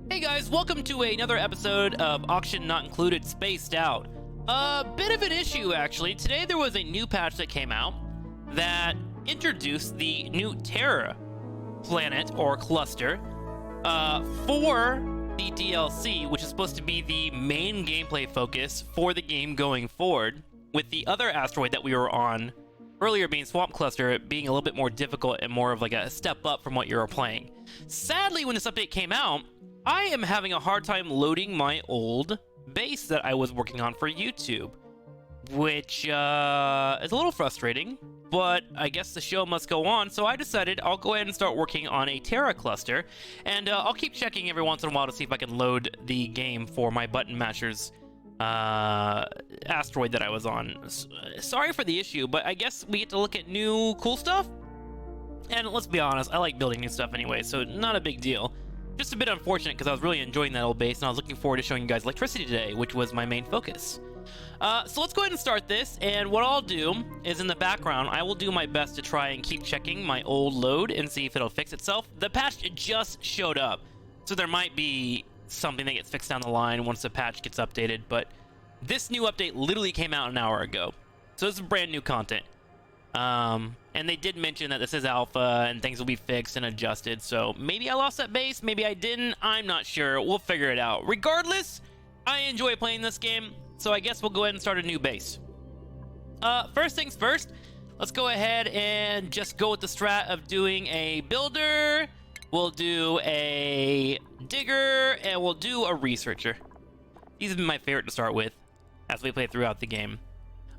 Hey guys, welcome to another episode of Auction Not Included Spaced Out. A bit of an issue actually. Today there was a new patch that came out that introduced the new Terra planet or cluster for the DLC, which is supposed to be the main gameplay focus for the game going forward, with the other asteroid that we were on earlier being Swamp Cluster being a little bit more difficult and more of like a step up from what you were playing. Sadly, when this update came out, I am having a hard time loading my old base that I was working on for YouTube, which is a little frustrating, but I guess the show must go on, so I decided I'll go ahead and start working on a Terra cluster, and I'll keep checking every once in a while to see if I can load the game for my button mashers asteroid that I was on. Sorry for the issue, but I guess we get to look at new cool stuff, and let's be honest, I like building new stuff anyway, so not a big deal. Just a bit unfortunate because I was really enjoying that old base and I was looking forward to showing you guys electricity today, which was my main focus. So let's go ahead and start this, and what I'll do is in the background, I will do my best to try and keep checking my old load and see if it'll fix itself. The patch just showed up, so there might be something that gets fixed down the line once the patch gets updated, but this new update literally came out an hour ago, so this is brand new content. And they did mention that this is alpha and things will be fixed and adjusted, so maybe I lost that base, maybe I didn't, I'm not sure. We'll figure it out. Regardless, I enjoy playing this game, so I guess we'll go ahead and start a new base. First things first, let's go ahead and just go with the strat of doing a builder, we'll do a digger, and we'll do a researcher. These have been my favorite to start with as we play throughout the game.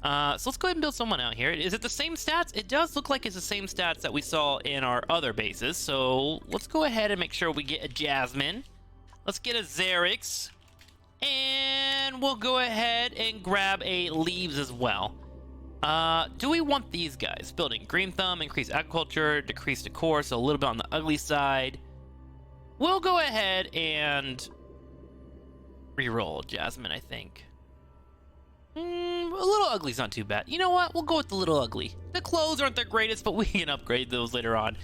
So let's go ahead and build someone out here. Is it the same stats? It does look like it's the same stats that we saw in our other bases. So let's go ahead and make sure we get a Jasmine. Let's get a Xerix. And we'll go ahead and grab a Leaves as well. Do we want these guys? Building Green Thumb, increase agriculture, decrease decor, so a little bit on the ugly side. We'll go ahead and reroll Jasmine, I think. A little ugly's not too bad. You know what? We'll go with the little ugly. The clothes aren't the greatest, but we can upgrade those later on.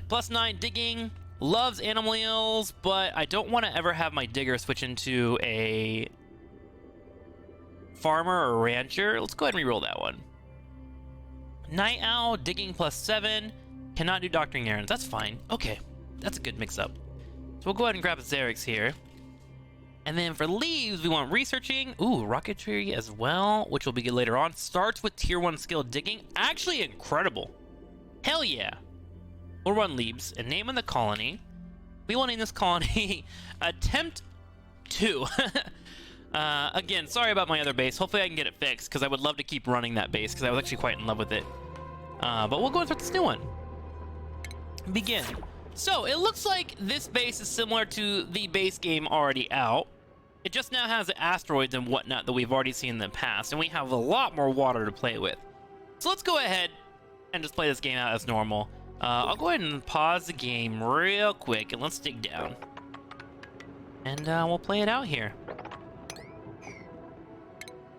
+9 digging. Loves animal meals, but I don't want to ever have my digger switch into a farmer or rancher. Let's go ahead and reroll that one. Night owl, digging +7. Cannot do doctoring errands. That's fine. Okay, that's a good mix-up. So we'll go ahead and grab a Xerix here. And then for leaves, we want researching. Ooh, rocketry as well, which will be good later on. Starts with tier 1 skill digging. Actually incredible. Hell yeah. We'll run leaves and name in the colony. We will name this colony Attempt 2. Again, sorry about my other base. Hopefully I can get it fixed because I would love to keep running that base because I was actually quite in love with it. But we'll go and start this new one. Begin. So it looks like this base is similar to the base game already out. It just now has the asteroids and whatnot that we've already seen in the past, and we have a lot more water to play with. So let's go ahead and just play this game out as normal. I'll go ahead and pause the game real quick, and let's dig down. And we'll play it out here.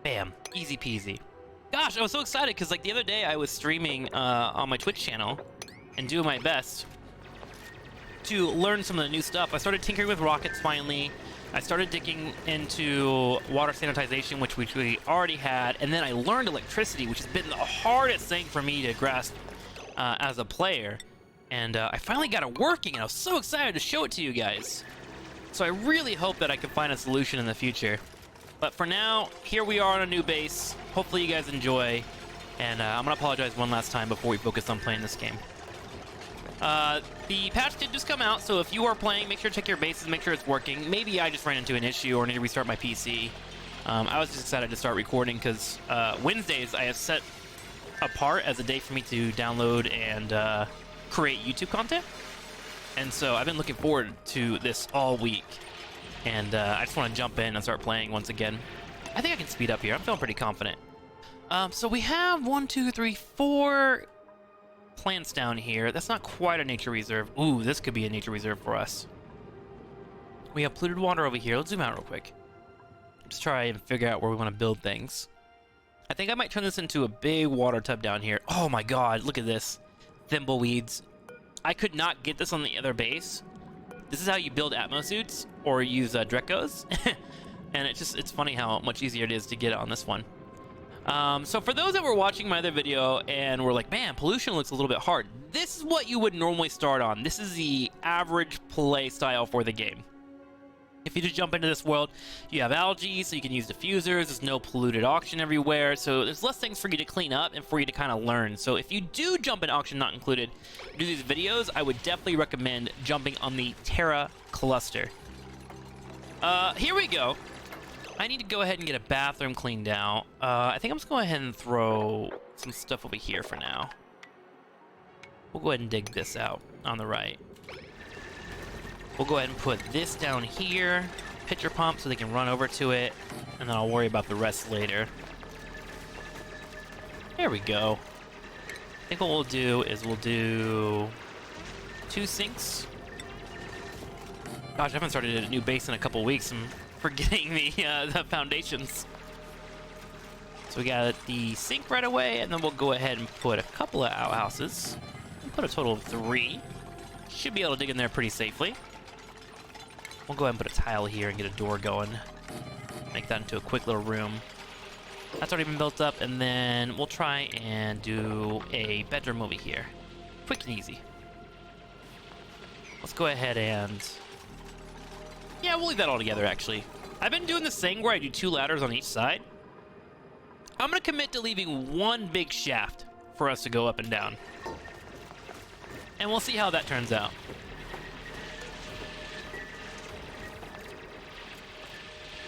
Bam. Easy peasy. Gosh, I was so excited, because like the other day I was streaming on my Twitch channel and doing my best to learn some of the new stuff. I started tinkering with rockets finally. I started digging into water sanitization, which we already had, and then I learned electricity, which has been the hardest thing for me to grasp as a player. And I finally got it working, and I was so excited to show it to you guys. So I really hope that I can find a solution in the future. But for now, here we are on a new base. Hopefully you guys enjoy, and I'm gonna apologize one last time before we focus on playing this game. The patch did just come out, so if you are playing, make sure to check your bases, make sure it's working. Maybe I just ran into an issue or need to restart my PC. I was just excited to start recording because Wednesdays I have set apart as a day for me to download and create YouTube content. And so I've been looking forward to this all week. And I just want to jump in and start playing once again. I think I can speed up here. I'm feeling pretty confident. So we have 1, 2, 3, 4... plants down here. That's not quite a nature reserve. Ooh, this could be a nature reserve for us. We have polluted water over here. Let's zoom out real quick. Just try and figure out where we want to build things. I think I might turn this into a big water tub down here. Oh my god, look at this. Thimbleweeds. I could not get this on the other base. This is how you build Atmo suits or use Drekos. And it's funny how much easier it is to get it on this one. So for those that were watching my other video and were like, man, pollution looks a little bit hard, this is what you would normally start on. This is the average play style for the game. If you just jump into this world, you have algae, so you can use diffusers. There's no polluted auction everywhere, so there's less things for you to clean up and for you to kind of learn. So if you do jump in auction not included, do these videos, I would definitely recommend jumping on the Terra cluster. Here we go. I need to go ahead and get a bathroom cleaned out. I think I'm just going to go ahead and throw some stuff over here for now. We'll go ahead and dig this out on the right. We'll go ahead and put this down here, pitcher pump, so they can run over to it, and then I'll worry about the rest later. There we go. I think what we'll do is we'll do 2 sinks. Gosh, I haven't started a new base in a couple weeks. I'm forgetting the foundations. So we got the sink right away, and then we'll go ahead and put a couple of outhouses. We'll put a total of 3. Should be able to dig in there pretty safely. We'll go ahead and put a tile here and get a door going. Make that into a quick little room. That's already been built up, and then we'll try and do a bedroom over here. Quick and easy. Let's go ahead and... yeah, we'll leave that all together, actually. I've been doing this thing where I do 2 ladders on each side. I'm going to commit to leaving 1 big shaft for us to go up and down. And we'll see how that turns out.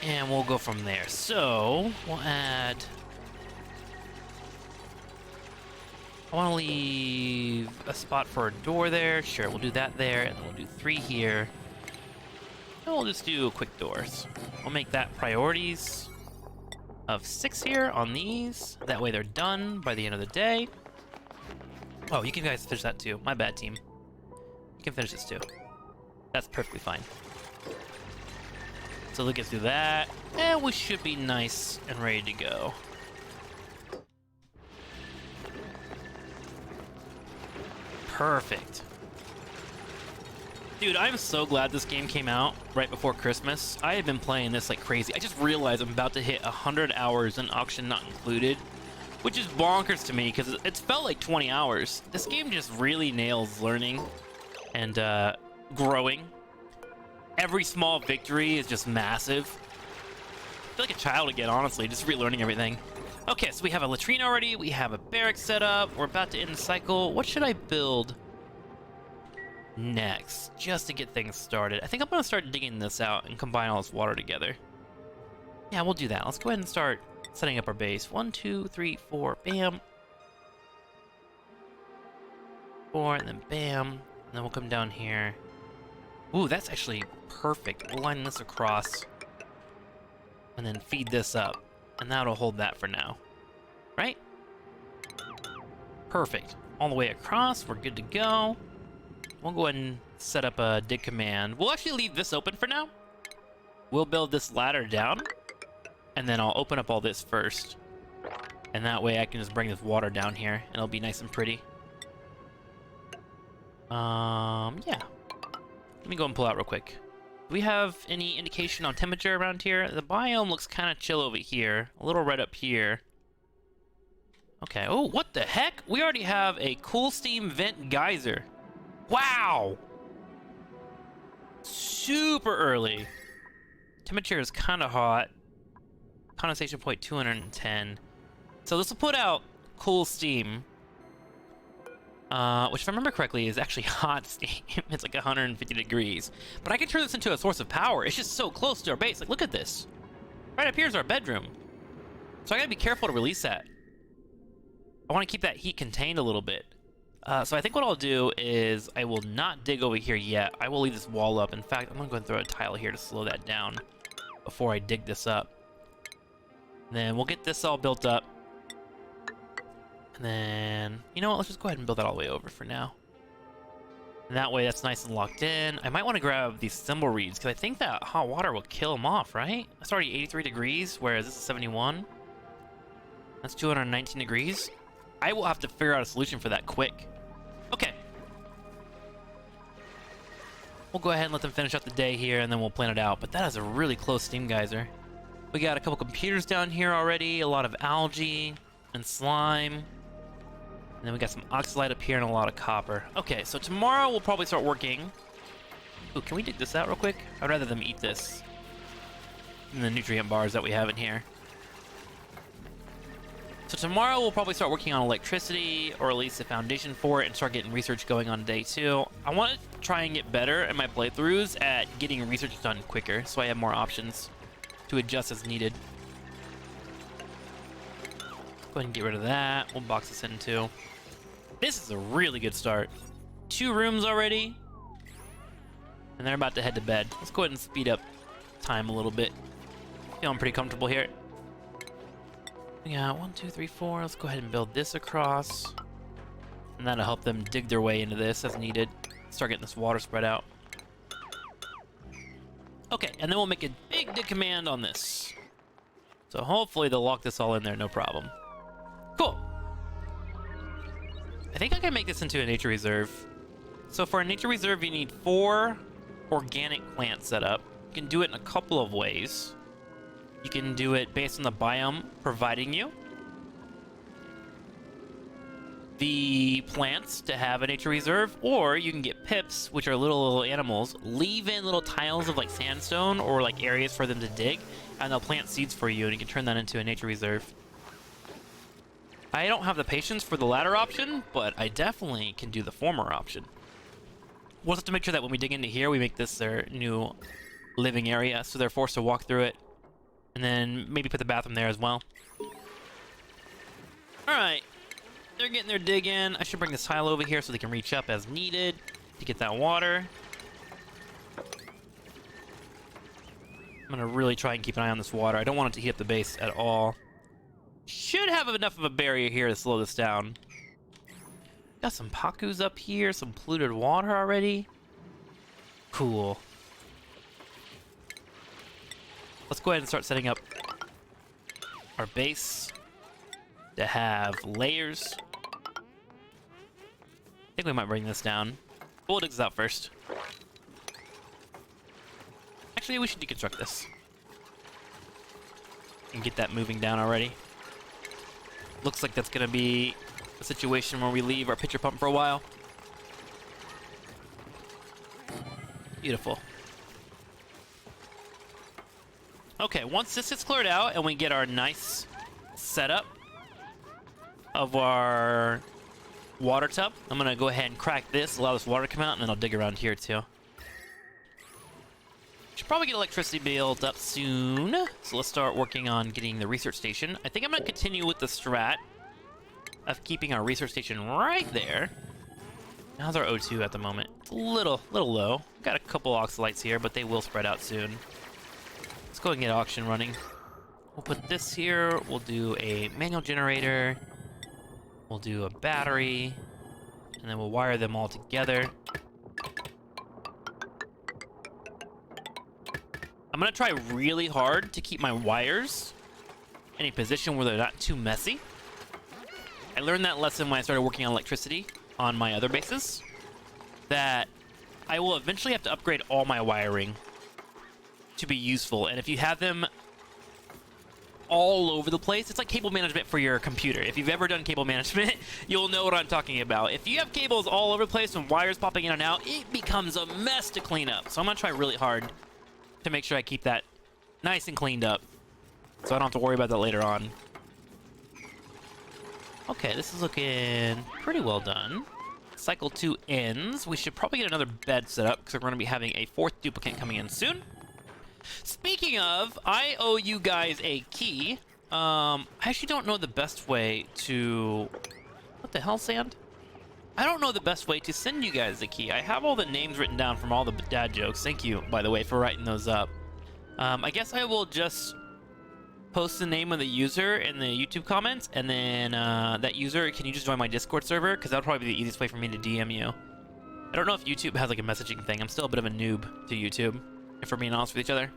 And we'll go from there. So, we'll add... I want to leave a spot for a door there. Sure, we'll do that there, and then we'll do 3 here. And we'll just do quick doors. We'll make that priorities of 6 here on these. That way they're done by the end of the day. Oh, you can guys finish that too. My bad, team. You can finish this too. That's perfectly fine. So let's get through that, and we should be nice and ready to go. Perfect. Dude, I'm so glad this game came out right before Christmas. I have been playing this like crazy. I just realized I'm about to hit 100 hours in auction not included, which is bonkers to me because it's felt like 20 hours. This game just really nails learning and growing. Every small victory is just massive. I feel like a child again, honestly, just relearning everything. Okay, so we have a latrine already. We have a barracks set up. We're about to end the cycle. What should I build next, just to get things started? I think I'm going to start digging this out and combine all this water together. Yeah, we'll do that. Let's go ahead and start setting up our base. 1, 2, 3, 4. Bam. 4, and then bam. And then we'll come down here. Ooh, that's actually perfect. We'll line this across and then feed this up, and that'll hold that for now, right? Perfect. All the way across, we're good to go. We'll go ahead and set up a dig command. We'll actually leave this open for now. We'll build this ladder down, and then I'll open up all this first, and that way I can just bring this water down here, and it'll be nice and pretty. Yeah. Let me go and pull out real quick. Do we have any indication on temperature around here? The biome looks kind of chill over here. A little red up here. Okay. Oh, what the heck? We already have a cool steam vent geyser. Wow! Super early. Temperature is kind of hot. Condensation point 210. So this will put out cool steam. Which, if I remember correctly, is actually hot steam. It's like 150 degrees. But I can turn this into a source of power. It's just so close to our base. Like, look at this. Right up here is our bedroom. So I gotta be careful to release that. I want to keep that heat contained a little bit. So I think what I'll do is I will not dig over here yet. I will leave this wall up. In fact, I'm gonna go and throw a tile here to slow that down before I dig this up. And then we'll get this all built up. And then, you know what, let's just go ahead and build that all the way over for now. And that way that's nice and locked in. I might want to grab these thimble reeds, because I think that hot water will kill them off, right? That's already 83 degrees, whereas this is 71. That's 219 degrees. I will have to figure out a solution for that quick. Okay. We'll go ahead and let them finish up the day here, and then we'll plan it out. But that is a really close steam geyser. We got a couple computers down here already, a lot of algae and slime. And then we got some oxalite up here and a lot of copper. Okay, so tomorrow we'll probably start working. Ooh, can we dig this out real quick? I'd rather them eat this than the nutrient bars that we have in here. So tomorrow we'll probably start working on electricity, or at least a foundation for it, and start getting research going on day 2. I want to try and get better in my playthroughs at getting research done quicker, so I have more options to adjust as needed. Go ahead and get rid of that. We'll box this in too. This is a really good start. 2 rooms already, and they're about to head to bed. Let's go ahead and speed up time a little bit. Feeling pretty comfortable here. Yeah, 1, 2, 3, 4. Let's go ahead and build this across, and that'll help them dig their way into this as needed. Start getting this water spread out. Okay, and then we'll make a big dig command on this. So hopefully they'll lock this all in there, no problem. Cool. I think I can make this into a nature reserve. So for a nature reserve, you need 4 organic plants set up. You can do it in a couple of ways. You can do it based on the biome providing you the plants to have a nature reserve, or you can get pips, which are little animals, leave in little tiles of like sandstone or like areas for them to dig, and they'll plant seeds for you, and you can turn that into a nature reserve. I don't have the patience for the latter option, but I definitely can do the former option. We'll have to make sure that when we dig into here, we make this their new living area, so they're forced to walk through it. And then maybe put the bathroom there as well. Alright. They're getting their dig in. I should bring this tile over here so they can reach up as needed to get that water. I'm going to really try and keep an eye on this water. I don't want it to heat up the base at all. Should have enough of a barrier here to slow this down. Got some pakus up here, some polluted water already. Cool. Let's go ahead and start setting up our base to have layers. I think we might bring this down. We'll dig this out first. Actually, we should deconstruct this and get that moving down already. Looks like that's going to be a situation where we leave our pitcher pump for a while. Beautiful. Okay, once this is cleared out and we get our nice setup of our water tub, I'm gonna go ahead and crack this, allow this water to come out, and then I'll dig around here too. Should probably get electricity built up soon. So let's start working on getting the research station. I think I'm gonna continue with the strat of keeping our research station right there. How's our O2 at the moment? It's a little low. Got a couple oxalites here, but they will spread out soon. Let's go and get auction running. We'll put this here. We'll do a manual generator. We'll do a battery. And then we'll wire them all together. I'm going to try really hard to keep my wires in a position where they're not too messy. I learned that lesson when I started working on electricity on my other bases, that I will eventually have to upgrade all my wiring to be useful. And if you have them all over the place, it's like cable management for your computer. If you've ever done cable management, you'll know what I'm talking about. If you have cables all over the place and wires popping in and out, it becomes a mess to clean up. So I'm gonna try really hard to make sure I keep that nice and cleaned up, so I don't have to worry about that later on. Okay, this is looking pretty well done. Cycle 2 ends. We should probably get another bed set up because we're going to be having a 4th duplicate coming in soon. Speaking of, I owe you guys a key. I actually don't know the best way to... What the hell, Sand? I don't know the best way to send you guys the key. I have all the names written down from all the dad jokes. Thank you, by the way, for writing those up. I guess I will just post the name of the user in the YouTube comments, and then that user, can you just join my Discord server? Because that'll probably be the easiest way for me to DM you. I don't know if YouTube has like a messaging thing. I'm still a bit of a noob to YouTube, if we're being honest with each other.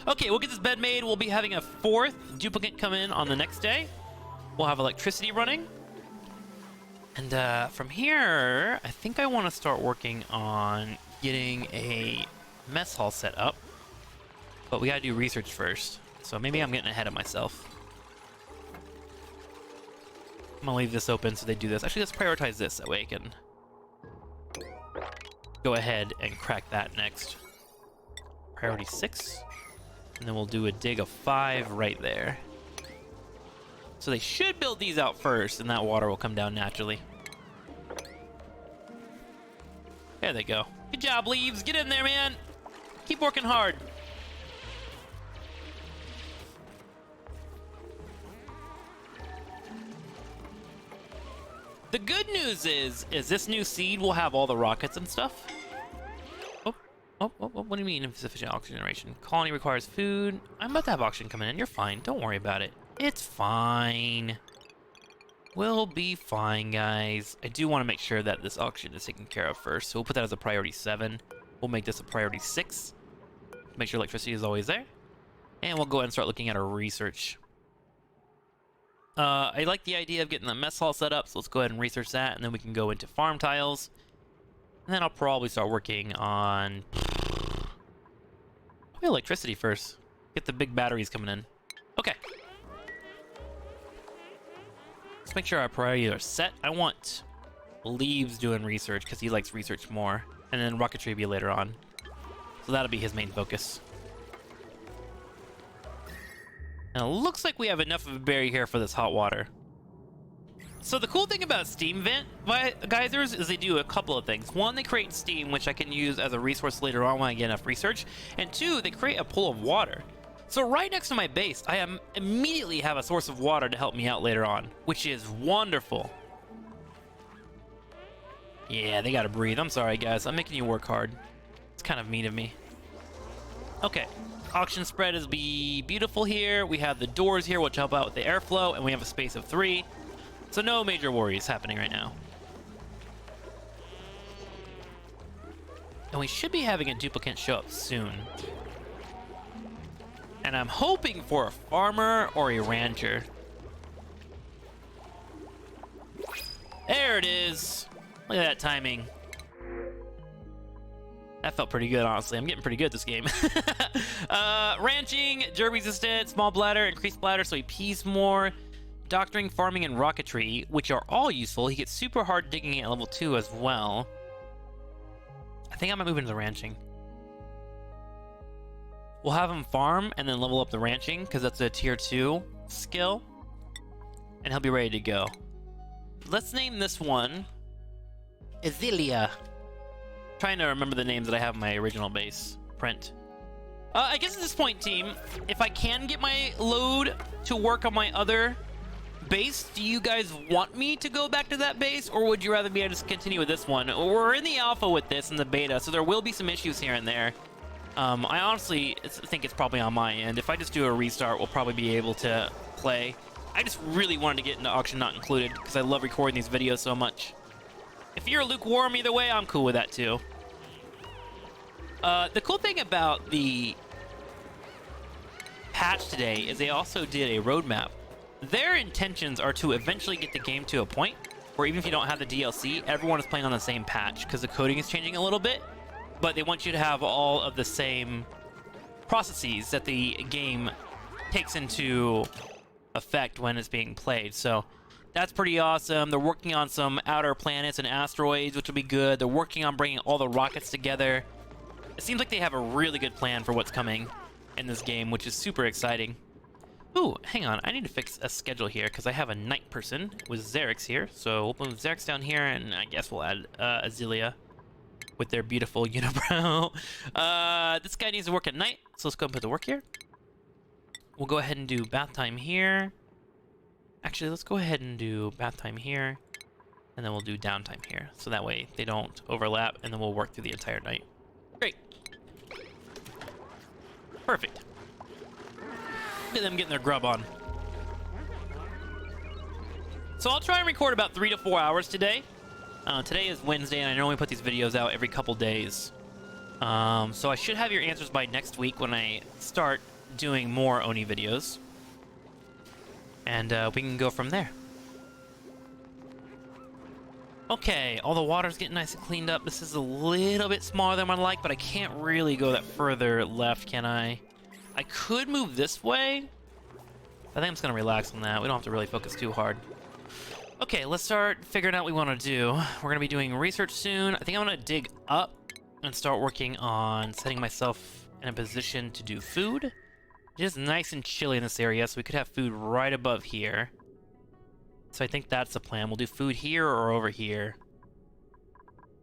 Okay, we'll get this bed made. We'll be having a 4th duplicate come in on the next day. We'll have electricity running. And from here, I think I want to start working on getting a mess hall set up, but we gotta do research first. So maybe I'm getting ahead of myself. I'm gonna leave this open so they do this. Actually, let's prioritize this. That way I can go ahead and crack that next. Priority 6. And then we'll do a dig of 5 right there. So they should build these out first, and that water will come down naturally. There they go. Good job, Leaves. Get in there, man. Keep working hard. The good news is this new seed will have all the rockets and stuff. What do you mean insufficient oxygen generation? Colony requires food. I'm about to have oxygen coming in. You're fine. Don't worry about it. It's fine. We'll be fine, guys. I do want to make sure that this oxygen is taken care of first, so we'll put that as a priority 7. We'll make this a priority 6. Make sure electricity is always there. And we'll go ahead and start looking at our research. I like the idea of getting the mess hall set up, so let's go ahead and research that, and then we can go into farm tiles. And then I'll probably start working on probably electricity first. Get the big batteries coming in. Okay. Let's make sure our priorities are set. I want Leaves doing research because he likes research more. And then rocketry will be later on. So that'll be his main focus. And it looks like we have enough of a berry here for this hot water. So the cool thing about steam vent geysers is they do a couple of things. One, they create steam, which I can use as a resource later on when I get enough research. And 2, they create a pool of water. So right next to my base, I immediately have a source of water to help me out later on, which is wonderful. Yeah, they gotta breathe. I'm sorry, guys. I'm making you work hard. It's kind of mean of me. Okay. Oxygen spread is beautiful here. We have the doors here, which help out with the airflow, and we have a space of 3. So no major worries happening right now. And we should be having a duplicant show up soon. And I'm hoping for a farmer or a rancher. There it is. Look at that timing. That felt pretty good, honestly. I'm getting pretty good at this game. Ranching, germ resistant, small bladder, increased bladder, so he pees more. Doctoring, farming, and rocketry, which are all useful. He gets super hard digging at level 2 as well. I think I might move into the ranching. We'll have him farm and then level up the ranching because that's a tier 2 skill. And he'll be ready to go. Let's name this one Azilia. Trying to remember the names that I have in my original base print. I guess at this point, team, if I can get my load to work on my other base, do you guys want me to go back to that base, or would you rather me just continue with this one? We're in the alpha with this and the beta, so there will be some issues here and there. I honestly think it's probably on my end. If I just do a restart, we'll probably be able to play. I just really wanted to get into Auction Not Included because I love recording these videos so much. If you're lukewarm either way, I'm cool with that too. The cool thing about the patch today is they also did a roadmap. Their intentions are to eventually get the game to a point where even if you don't have the DLC, everyone is playing on the same patch because the coding is changing a little bit, but they want you to have all of the same processes that the game takes into effect when it's being played. So that's pretty awesome. They're working on some outer planets and asteroids, which will be good. They're working on bringing all the rockets together. It seems like they have a really good plan for what's coming in this game, which is super exciting. Ooh, hang on. I need to fix a schedule here because I have a night person with Xerix here. So we'll move Xerix down here, and I guess we'll add Azilia with their beautiful unibrow. This guy needs to work at night, so let's go and put the work here. We'll go ahead and do bath time here. Actually, let's go ahead and do bath time here, and then we'll do downtime here. So that way they don't overlap, and then we'll work through the entire night. Great. Perfect. Look at them getting their grub on. So I'll try and record about 3 to 4 hours today. Today is Wednesday, and I normally put these videos out every couple days. So I should have your answers by next week when I start doing more Oni videos. And we can go from there. Okay, all the water's getting nice and cleaned up. This is a little bit smaller than I'd like, but I can't really go that further left, can I? I could move this way. I think I'm just gonna relax on that. We don't have to really focus too hard. Okay, let's start figuring out what we want to do. We're gonna be doing research soon. I think I'm gonna dig up and start working on setting myself in a position to do food. It is nice and chilly in this area, so we could have food right above here. So I think that's the plan. We'll do food here or over here.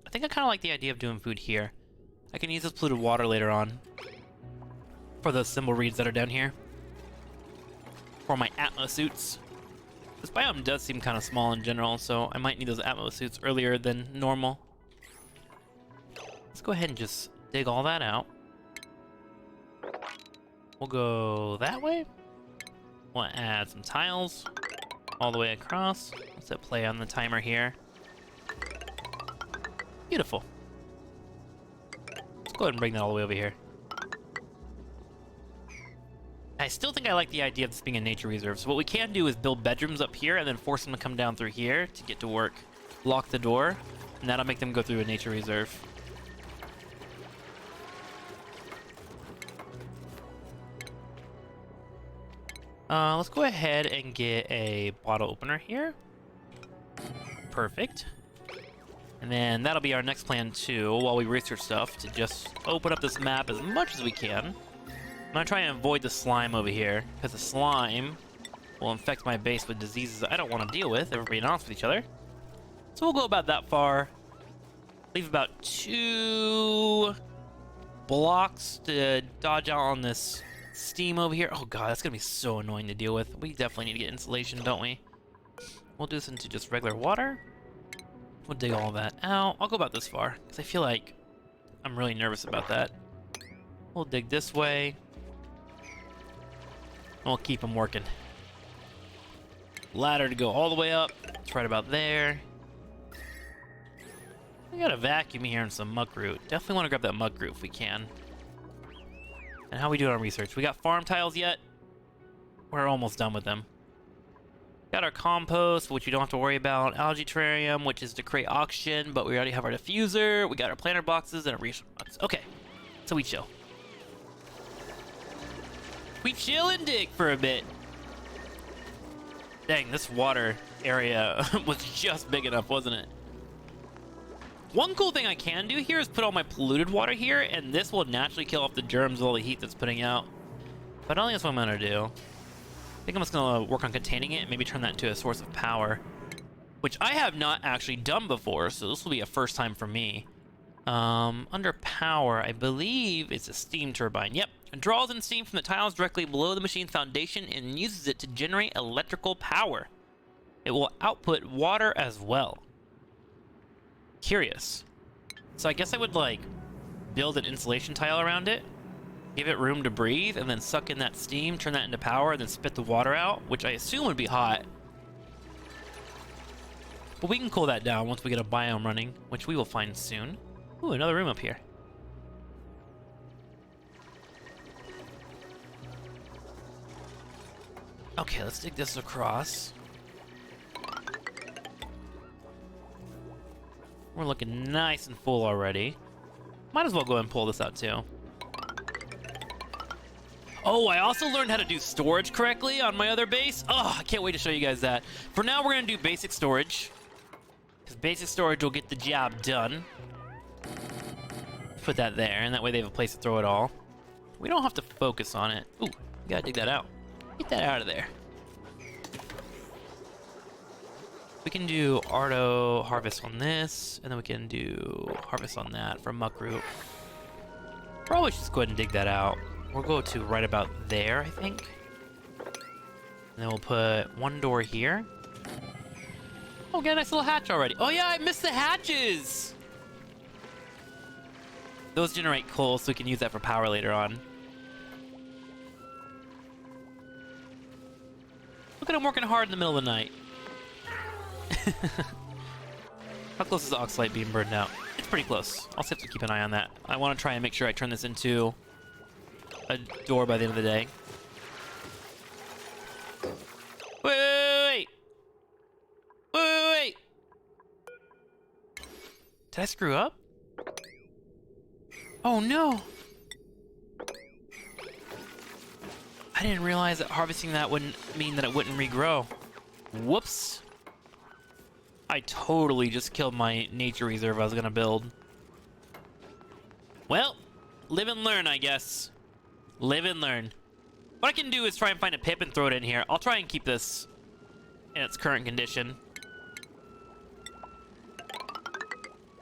I think I kind of like the idea of doing food here. I can use this polluted water later on for the symbol reeds that are down here. For my Atmo suits. This biome does seem kind of small in general, so I might need those Atmo suits earlier than normal. Let's go ahead and just dig all that out. We'll go that way. We'll add some tiles all the way across. Let's hit play on the timer here. Beautiful. Let's go ahead and bring that all the way over here. I still think I like the idea of this being a nature reserve. So what we can do is build bedrooms up here and then force them to come down through here to get to work. Lock the door, and that'll make them go through a nature reserve. Let's go ahead and get a bottle opener here. Perfect. And then that'll be our next plan too, while we research stuff, to just open up this map as much as we can. I'm gonna try and avoid the slime over here, because the slime will infect my base with diseases I don't want to deal with, if we're being honest with each other. So we'll go about that far. Leave about 2 blocks to dodge out on this steam over here. Oh god, that's gonna be so annoying to deal with. We definitely need to get insulation, don't we? We'll do this into just regular water. We'll dig all that out. I'll go about this far, because I feel like I'm really nervous about that. We'll dig this way. And we'll keep them working. Ladder to go all the way up. It's right about there. We got a vacuum here and some muck root. Definitely want to grab that muck root if we can. And how we doing on research? We got farm tiles yet? We're almost done with them. Got our compost, which we don't have to worry about. Algae terrarium, which is to create oxygen, but we already have our diffuser. We got our planter boxes and our research box. Okay, so we chill. We chill and dig for a bit. Dang, this water area was just big enough, wasn't it? One cool thing I can do here is put all my polluted water here, and this will naturally kill off the germs of all the heat that's putting out. But I don't think that's what I'm gonna do. I think I'm just gonna work on containing it and maybe turn that into a source of power, which I have not actually done before, so this will be a first time for me. Under power, I believe it's a steam turbine. Yep, it draws in steam from the tiles directly below the machine's foundation and uses it to generate electrical power. It will output water as well. Curious. So I guess I would like build an insulation tile around it, give it room to breathe, and then suck in that steam, turn that into power, and then spit the water out, which I assume would be hot. But we can cool that down once we get a biome running, which we will find soon. Ooh, another room up here. Okay, let's dig this across. We're looking nice and full already. Might as well go ahead and pull this out too. Oh, I also learned how to do storage correctly on my other base. Oh, I can't wait to show you guys that. For now, we're gonna do basic storage, because basic storage will get the job done. Put that there, and that way they have a place to throw it all. We don't have to focus on it. Ooh, you gotta dig that out. Get that out of there. We can do Ardo harvest on this, and then we can do harvest on that for muck root. Probably should just go ahead and dig that out. We'll go to right about there, I think. And then we'll put one door here. Oh, we got a nice little hatch already. Oh yeah, I missed the hatches! Those generate coal, so we can use that for power later on. Look at him working hard in the middle of the night. How close is the oxalite being burned out? It's pretty close. I'll have to keep an eye on that. I want to try and make sure I turn this into a door by the end of the day. Wait! Wait! Did I screw up? Oh no! I didn't realize that harvesting that wouldn't mean that it wouldn't regrow. Whoops! I totally just killed my nature reserve I was gonna build. Well, live and learn, I guess. Live and learn. What I can do is try and find a pip and throw it in here. I'll try and keep this in its current condition,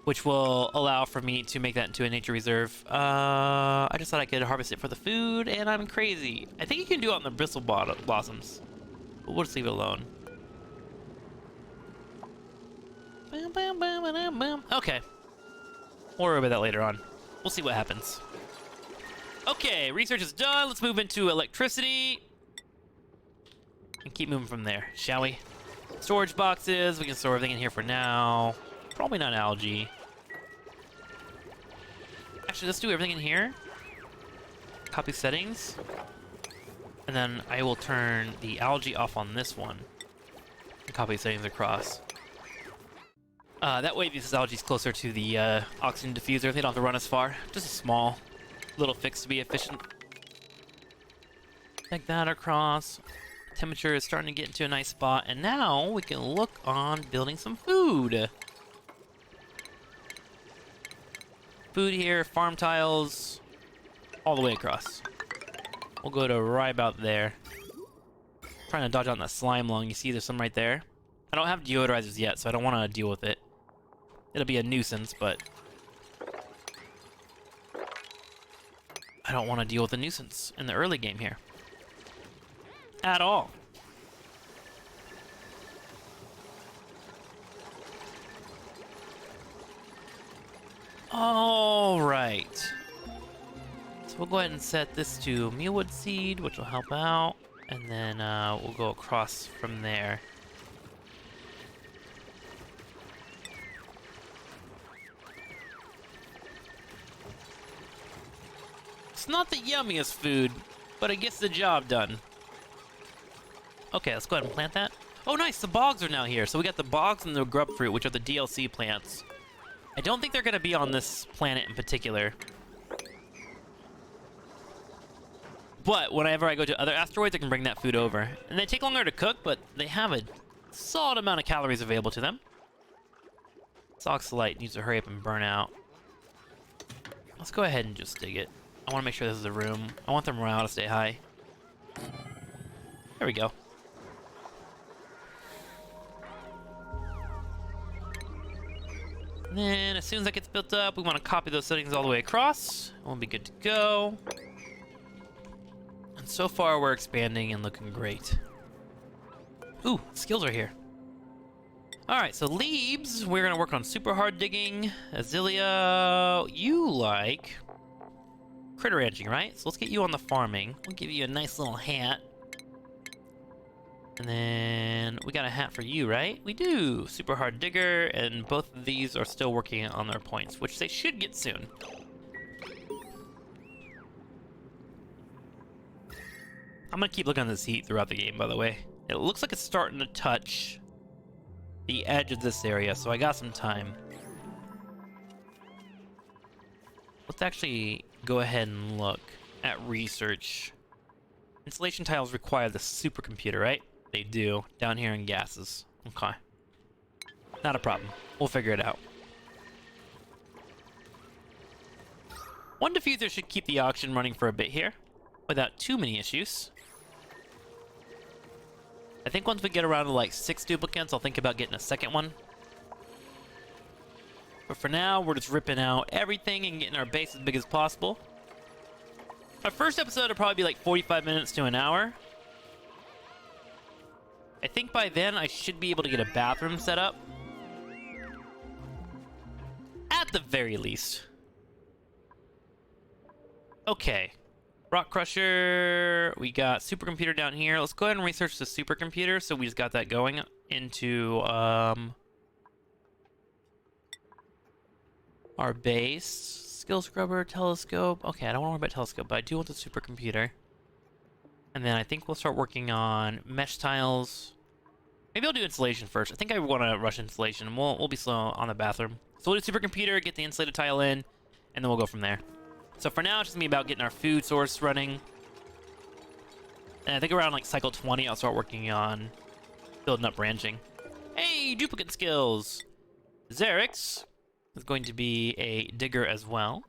which will allow for me to make that into a nature reserve. I just thought I could harvest it for the food, and I'm crazy. I think you can do it on the bristle blossoms, but we'll just leave it alone. Okay. We'll worry about that later on. We'll see what happens. Okay, research is done. Let's move into electricity. And keep moving from there, shall we? Storage boxes. We can store everything in here for now. Probably not algae. Actually, let's do everything in here. Copy settings. And then I will turn the algae off on this one. And copy settings across. That way this algae is closer to the oxygen diffuser. They don't have to run as far. Just a small little fix to be efficient. Take that across. Temperature is starting to get into a nice spot. And now we can look on building some food. Food here, farm tiles, all the way across. We'll go to right about there. Trying to dodge on that slime lung. You see there's some right there. I don't have deodorizers yet, so I don't want to deal with it. It'll be a nuisance, but I don't want to deal with a nuisance in the early game here. At all. All right. So we'll go ahead and set this to mealwood seed, which will help out. And then we'll go across from there. It's not the yummiest food, but it gets the job done. Okay, let's go ahead and plant that. Oh, nice, the bogs are now here. So we got the bogs and the grub fruit, which are the DLC plants. I don't think they're going to be on this planet in particular. But whenever I go to other asteroids, I can bring that food over. And they take longer to cook, but they have a solid amount of calories available to them. This oxalite needs to hurry up and burn out. Let's go ahead and just dig it. I want to make sure this is a room. I want the morale to stay high. There we go. And then as soon as that gets built up, we want to copy those settings all the way across. And we'll be good to go. And so far, we're expanding and looking great. Ooh, skills are here. Alright, so leaves, we're going to work on super hard digging. Azilia, you like critter ranching, right? So let's get you on the farming. We'll give you a nice little hat. And then we got a hat for you, right? We do. Super hard digger, and both of these are still working on their points, which they should get soon. I'm gonna keep looking at this heat throughout the game, by the way. It looks like it's starting to touch the edge of this area, so I got some time. Let's actually go ahead and look at research. Insulation tiles require the supercomputer, right? They do, down here in gases. Okay. Not a problem. We'll figure it out. One diffuser should keep the auction running for a bit here, without too many issues. I think once we get around to like 6 duplicates, I'll think about getting a second one. But for now, we're just ripping out everything and getting our base as big as possible. Our first episode will probably be like 45 minutes to an hour. I think by then I should be able to get a bathroom set up. At the very least. Okay. Rock Crusher. We got supercomputer down here. Let's go ahead and research the supercomputer. So we just got that going into our base. Skill scrubber, telescope. Okay, I don't want to worry about telescope, but I do want the supercomputer. And then I think we'll start working on mesh tiles. Maybe I'll do insulation first. I think I want to rush insulation. We'll be slow on the bathroom. So we'll do supercomputer, get the insulated tile in, and then we'll go from there. So for now, it's just gonna be about getting our food source running. And I think around like cycle 20, I'll start working on building up branching. Hey, duplicate skills! Xerix is going to be a digger as well.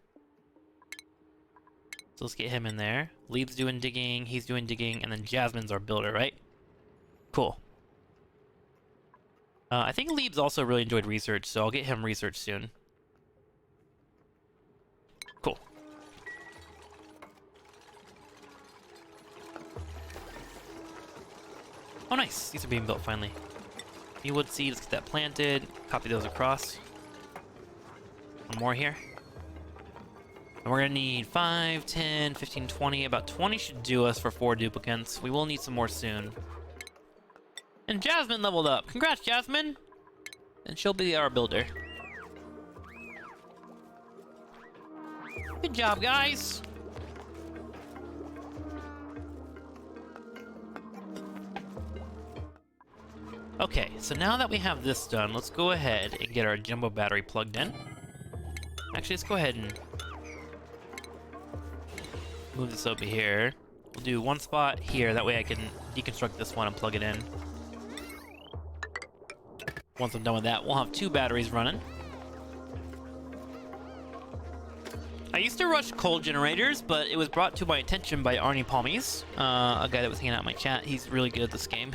So let's get him in there. Leeb's doing digging, he's doing digging, and then Jasmine's our builder, right? Cool. I think Leeb's also really enjoyed research, so I'll get him research soon. Cool. Oh, nice. These are being built finally. New wood seed, let's get that planted. Copy those across. One more here. And we're gonna need 5, 10, 15, 20. About 20 should do us for 4 duplicates. We will need some more soon. And Jasmine leveled up. Congrats, Jasmine! And she'll be our builder. Good job, guys! Okay, so now that we have this done, let's go ahead and get our jumbo battery plugged in. Actually, let's go ahead and move this over here. We'll do one spot here, that way I can deconstruct this one and plug it in. Once I'm done with that, we'll have 2 batteries running. I used to rush coal generators, but it was brought to my attention by Arnie Palmies, a guy that was hanging out in my chat. He's really good at this game.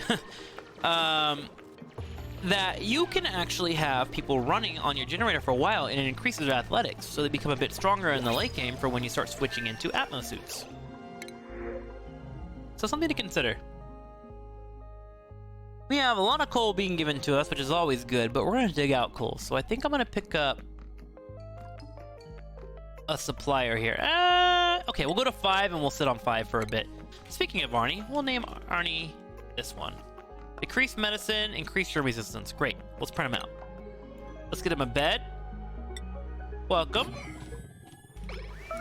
That you can actually have people running on your generator for a while, and it increases their athletics, so they become a bit stronger in the late game for when you start switching into Atmo suits. So something to consider. We have a lot of coal being given to us, which is always good, but we're going to dig out coal. So I think I'm going to pick up a supplier here. Okay, we'll go to 5 and we'll sit on 5 for a bit. Speaking of Arnie, we'll name Arnie this one. Decrease medicine, increase your resistance. Great, let's print him out. Let's get him a bed. Welcome.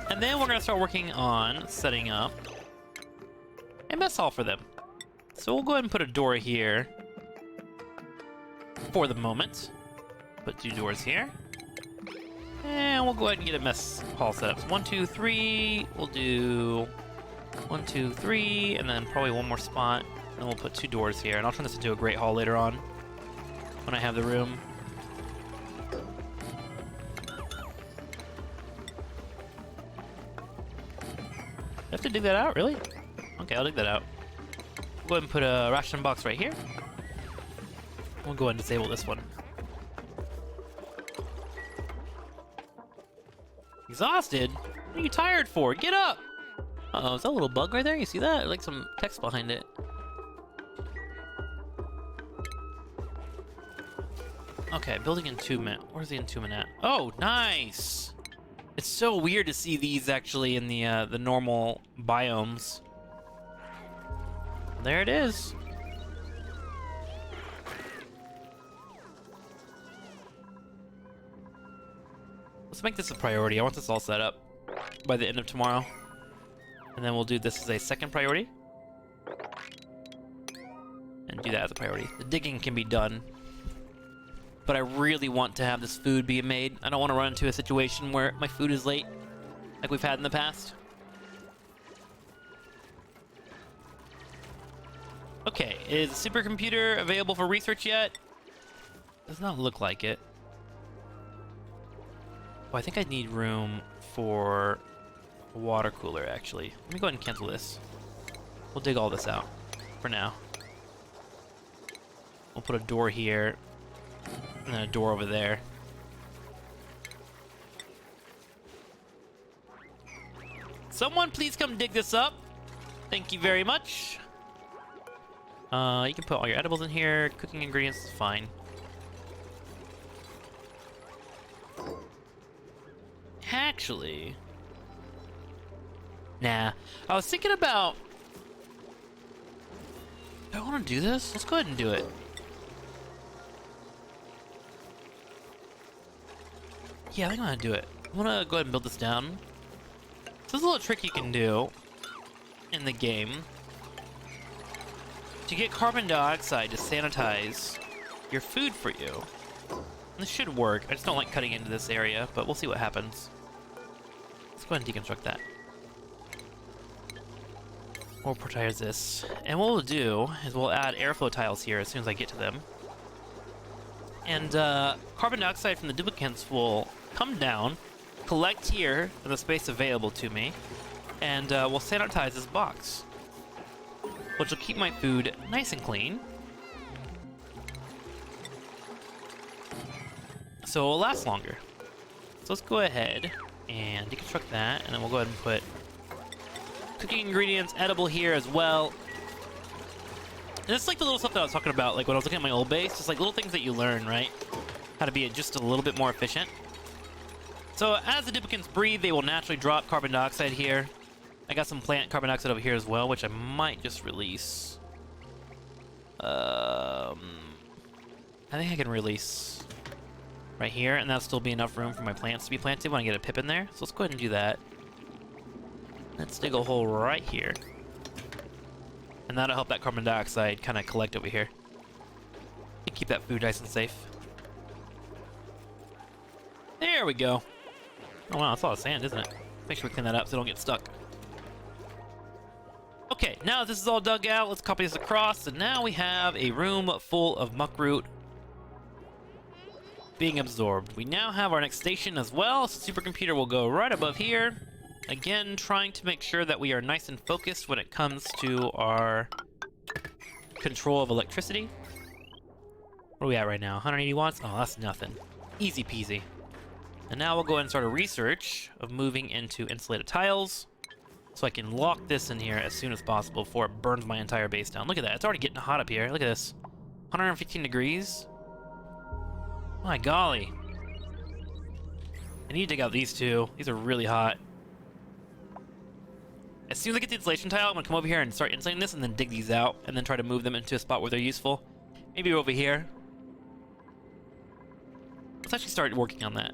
And then we're going to start working on setting up a mess hall for them. So we'll go ahead and put a door here for the moment. Put 2 doors here. And we'll go ahead and get a mess hall set up. So 1, 2, 3. We'll do 1, 2, 3, and then probably one more spot. And then we'll put 2 doors here. And I'll turn this into a great hall later on when I have the room. I have to dig that out, really? Okay, I'll dig that out. Go ahead and put a ration box right here. We'll go ahead and disable this one. Exhausted? What are you tired for? Get up! Uh-oh, is that a little bug right there? You see that? Like some text behind it. Okay, building entombment. Where's the entombment at? Oh, nice! It's so weird to see these actually in the normal biomes. There it is. Let's make this a priority. I want this all set up by the end of tomorrow. And then we'll do this as a second priority. And do that as a priority. The digging can be done. But I really want to have this food be made. I don't want to run into a situation where my food is late, like we've had in the past. Okay, is the supercomputer available for research yet? Does not look like it. Oh, I think I need room for a water cooler, actually. Let me go ahead and cancel this. We'll dig all this out for now. We'll put a door here, and then a door over there. Someone please come dig this up. Thank you very much. You can put all your edibles in here. Cooking ingredients is fine. Actually, nah. I was thinking about... Do I want to do this? Let's go ahead and do it. Yeah, I think I'm gonna do it. I'm gonna go ahead and build this down. So there's a little trick you can do in the game to get carbon dioxide to sanitize your food for you. This should work. I just don't like cutting into this area, but we'll see what happens. Let's go ahead and deconstruct that. We'll prioritize this. And what we'll do is we'll add airflow tiles here as soon as I get to them. And carbon dioxide from the duplicates will come down, collect here in the space available to me, and we'll sanitize this box, which will keep my food nice and clean. So it will last longer. So let's go ahead and deconstruct that, and then we'll go ahead and put cooking ingredients, edible here as well. And it's like the little stuff that I was talking about, like when I was looking at my old base, just like little things that you learn, right? How to be just a little bit more efficient. So as the duplicates breathe, they will naturally drop carbon dioxide here. I got some plant carbon dioxide over here as well, which I might just release. I think I can release right here, and that'll still be enough room for my plants to be planted when I get a pip in there. So let's go ahead and do that. Let's dig a hole right here. And that'll help that carbon dioxide kind of collect over here. Keep that food nice and safe. There we go. Oh wow, that's a lot of sand, isn't it? Make sure we clean that up so I don't get stuck. Okay, now that this is all dug out, let's copy this across, and now we have a room full of muckroot being absorbed. We now have our next station as well, so supercomputer will go right above here. Again, trying to make sure that we are nice and focused when it comes to our control of electricity. Where are we at right now? 180 watts? Oh, that's nothing. Easy peasy. And now we'll go ahead and start a research of moving into insulated tiles, so I can lock this in here as soon as possible before it burns my entire base down. Look at that. It's already getting hot up here. Look at this. 115 degrees. My golly. I need to dig out these two. These are really hot. As soon as I get the insulation tile, I'm going to come over here and start insulating this and then dig these out and then try to move them into a spot where they're useful. Maybe over here. Let's actually start working on that.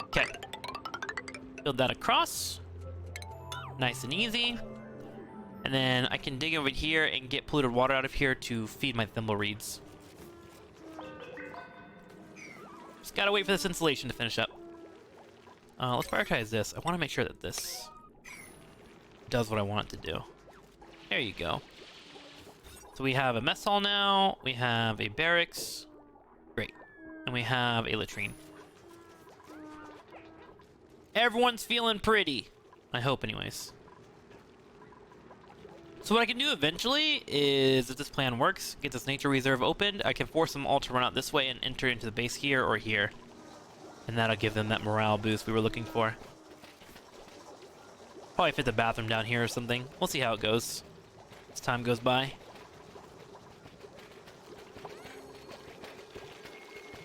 Okay. Build that across. Nice and easy. And then I can dig over here and get polluted water out of here to feed my thimbleweeds. Just gotta wait for this insulation to finish up. Let's prioritize this. I want to make sure that this does what I want it to do. There you go. So we have a mess hall now. We have a barracks. Great. And we have a latrine. Everyone's feeling pretty. I hope, anyways. So what I can do eventually is, if this plan works, get this nature reserve opened, I can force them all to run out this way and enter into the base here or here. And that'll give them that morale boost we were looking for. Probably fit the bathroom down here or something. We'll see how it goes as time goes by.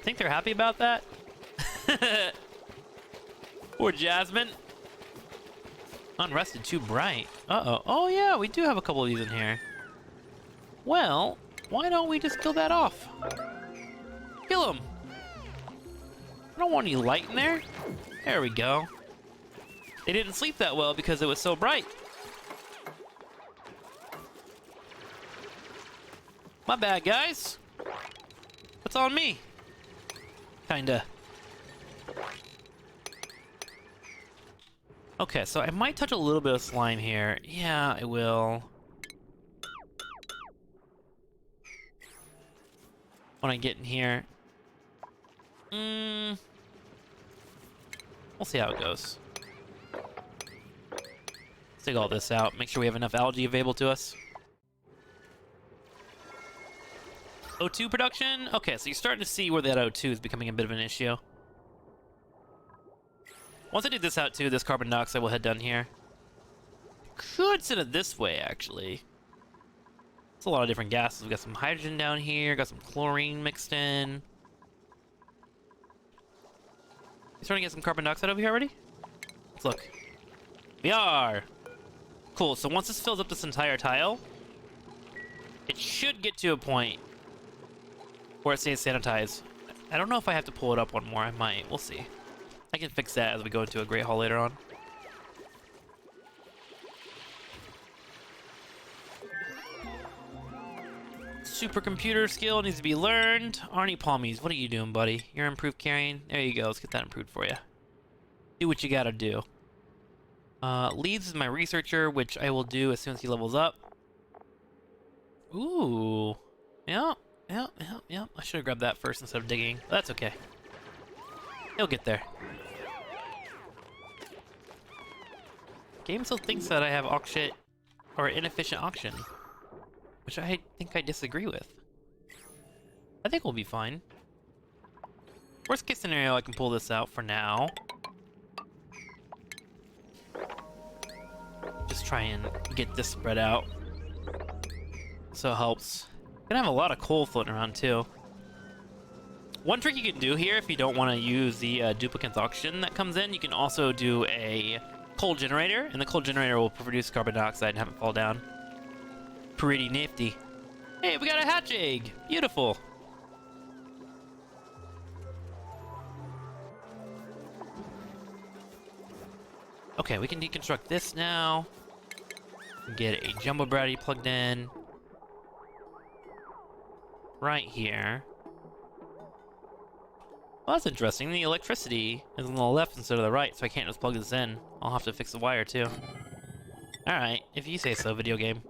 Think they're happy about that? Poor Jasmine. Unrested, too bright. Uh-oh. Oh, yeah, we do have a couple of these in here. Well, why don't we just kill that off? Kill him. I don't want any light in there. There we go. They didn't sleep that well because it was so bright. My bad, guys. That's on me. Kinda. Okay, so I might touch a little bit of slime here. Yeah, I will. When I get in here. We'll see how it goes. Let's take all this out. Make sure we have enough algae available to us. O2 production? Okay, so you're starting to see where that O2 is becoming a bit of an issue. Once I do this out too, this carbon dioxide will head down here. Could send it this way, actually. It's a lot of different gases. We've got some hydrogen down here, got some chlorine mixed in. You starting to get some carbon dioxide over here already? Let's look. We are! Cool, so once this fills up this entire tile, it should get to a point where it stays sanitized. I don't know if I have to pull it up one more. I might. We'll see. I can fix that as we go into a Great Hall later on. Supercomputer skill needs to be learned. Arnie Palmies, what are you doing, buddy? You're improved carrying. There you go. Let's get that improved for you. Do what you gotta do. Leads is my researcher, which I will do as soon as he levels up. Ooh. Yeah. I should have grabbed that first instead of digging. But that's okay. He'll get there. Game still thinks that I have auction or inefficient auction, which I think I disagree with. I think we'll be fine. Worst case scenario, I can pull this out for now. Just try and get this spread out, so it helps. Gonna have a lot of coal floating around too. One trick you can do here, if you don't want to use the duplicates auction that comes in, you can also do a coal generator, and the coal generator will produce carbon dioxide and have it fall down. Pretty nifty. Hey, we got a hatch egg! Beautiful! Okay, we can deconstruct this now. Get a jumbo brownie plugged in. Right here. Well, that's interesting. The electricity is on the left instead of the right, so I can't just plug this in. I'll have to fix the wire, too. Alright, if you say so, video game.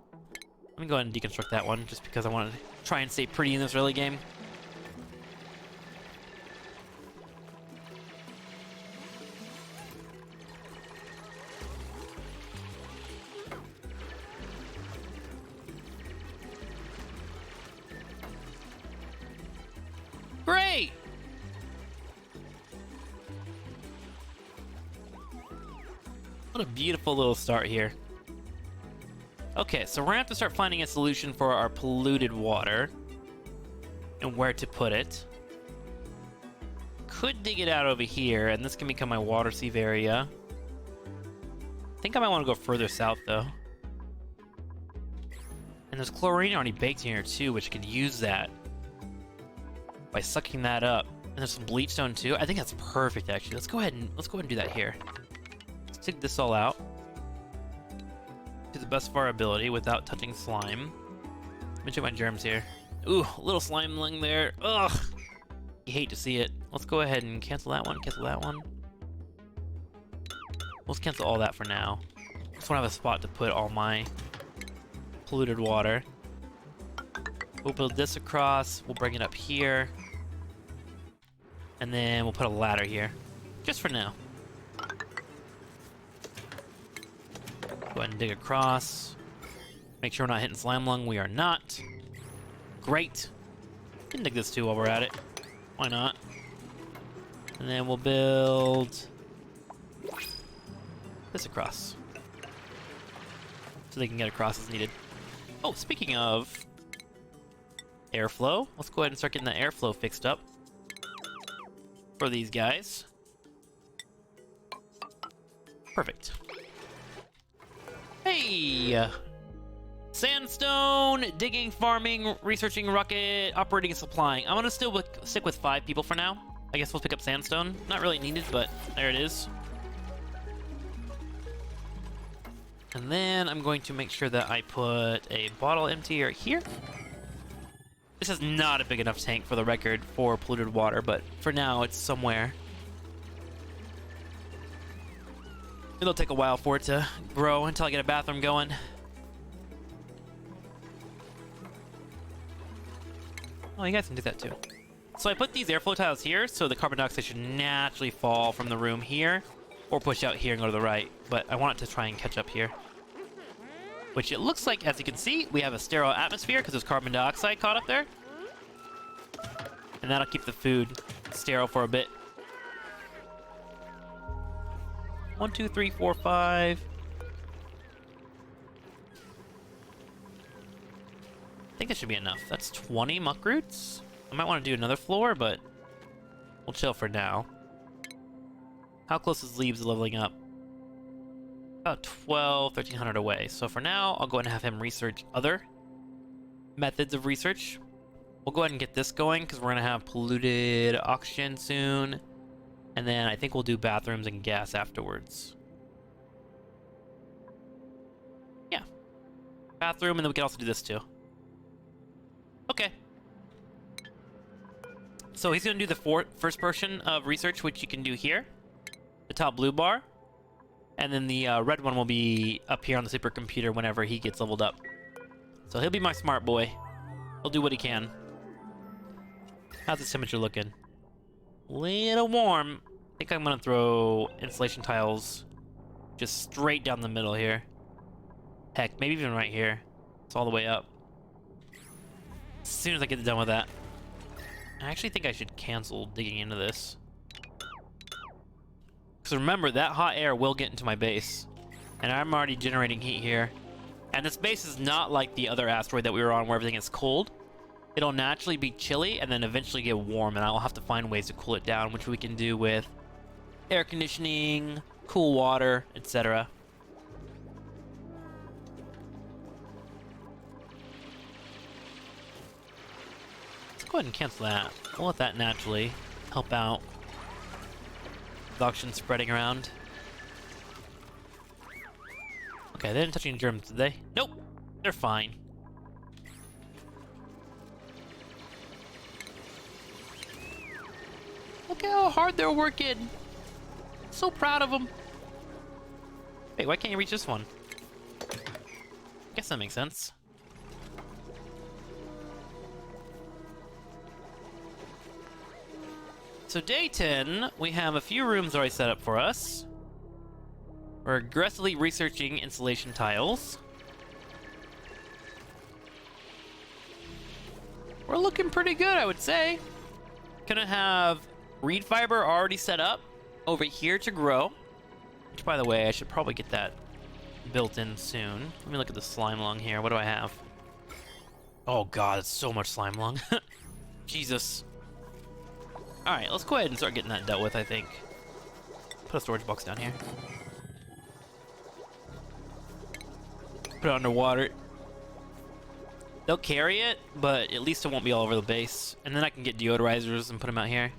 Let me go ahead and deconstruct that one, just because I want to try and stay pretty in this early game. Great! What a beautiful little start here. Okay, so we're gonna have to start finding a solution for our polluted water and where to put it. Could dig it out over here, and this can become my water sieve area. I think I might want to go further south, though. And there's chlorine already baked in here, too, which could use that by sucking that up. And there's some bleach stone, too. I think that's perfect, actually. Let's go ahead and do that here. Let's dig this all out to the best of our ability without touching slime. Let me check my germs here. Ooh, a little slime lung there. Ugh! You hate to see it. Let's go ahead and cancel that one, cancel that one. Let's cancel all that for now. Just want to have a spot to put all my polluted water. We'll build this across, we'll bring it up here. And then we'll put a ladder here. Just for now. Go ahead and dig across. Make sure we're not hitting slime lung. We are not. Great. Can dig this too while we're at it. Why not? And then we'll build this across, so they can get across as needed. Oh, speaking of airflow, let's go ahead and start getting the airflow fixed up for these guys. Perfect. Hey! Sandstone, digging, farming, researching, rocket, operating, and supplying. I'm gonna still stick with 5 people for now. I guess we'll pick up sandstone. Not really needed, but there it is. And then I'm going to make sure that I put a bottle empty right here. This is not a big enough tank for the record for polluted water, but for now it's somewhere. It'll take a while for it to grow until I get a bathroom going. Oh, you guys can do that too. So I put these airflow tiles here, so the carbon dioxide should naturally fall from the room here, or push out here and go to the right. But I want it to try and catch up here. Which it looks like, as you can see, we have a sterile atmosphere because there's carbon dioxide caught up there. And that'll keep the food sterile for a bit. 1, 2, 3, 4, 5. I think that should be enough. That's 20 muck roots. I might want to do another floor, but we'll chill for now. How close is leaves leveling up? About 1300 away. So for now, I'll go ahead and have him research other methods of research. We'll go ahead and get this going because we're going to have polluted oxygen soon. And then I think we'll do bathrooms and gas afterwards. Yeah. Bathroom, and then we can also do this too. Okay. So he's going to do the first portion of research, which you can do here. The top blue bar. And then the red one will be up here on the supercomputer whenever he gets leveled up. So he'll be my smart boy. He'll do what he can. How's the temperature looking? Little warm. I think I'm going to throw insulation tiles just straight down the middle here. Heck, maybe even right here. It's all the way up. As soon as I get done with that. I actually think I should cancel digging into this. Because remember, that hot air will get into my base. And I'm already generating heat here. And this base is not like the other asteroid that we were on where everything is cold. It'll naturally be chilly and then eventually get warm, and I'll have to find ways to cool it down, which we can do with air conditioning, cool water, etc. Let's go ahead and cancel that. We'll let that naturally help out with oxygen spreading around. Okay, they didn't touch any germs, did they? Nope, they're fine. Look how hard they're working. So proud of them. Wait, why can't you reach this one? Guess that makes sense. So day 10, we have a few rooms already set up for us. We're aggressively researching insulation tiles. We're looking pretty good, I would say. Gonna have reed fiber already set up over here to grow. Which, by the way, I should probably get that built in soon. Let me look at the slime lung here. What do I have? Oh god, it's so much slime lung. Jesus. Alright, let's go ahead and start getting that dealt with, I think. Put a storage box down here. Put it underwater. They'll carry it, but at least it won't be all over the base. And then I can get deodorizers and put them out here.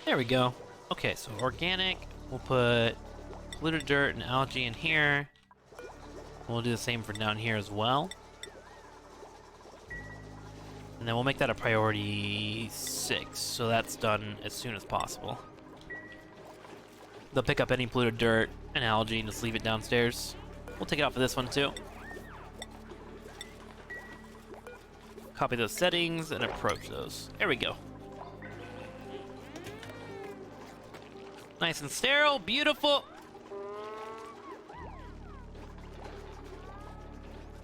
There we go. Okay, so organic. We'll put polluted dirt and algae in here. We'll do the same for down here as well. And then we'll make that a priority 6, so that's done as soon as possible. They'll pick up any polluted dirt and algae and just leave it downstairs. We'll take it out for this one too. Copy those settings and approach those. There we go. Nice and sterile, beautiful.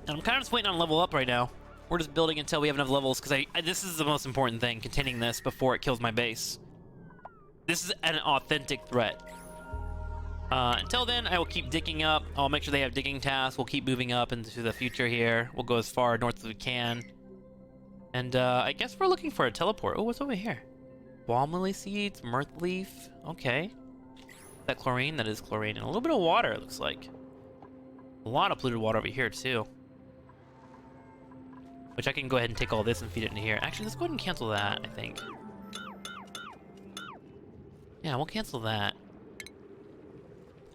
And I'm kind of just waiting on level up right now. We're just building until we have enough levels, because this is the most important thing, containing this before it kills my base. This is an authentic threat. Until then, I will keep digging up. I'll make sure they have digging tasks. We'll keep moving up into the future here. We'll go as far north as we can. And I guess we're looking for a teleport. Oh, what's over here? Balm lily seeds, mirth leaf. Okay. That chlorine? That is chlorine. And a little bit of water, it looks like. A lot of polluted water over here, too. Which I can go ahead and take all this and feed it into here. Actually, let's go ahead and cancel that, I think. Yeah, we'll cancel that.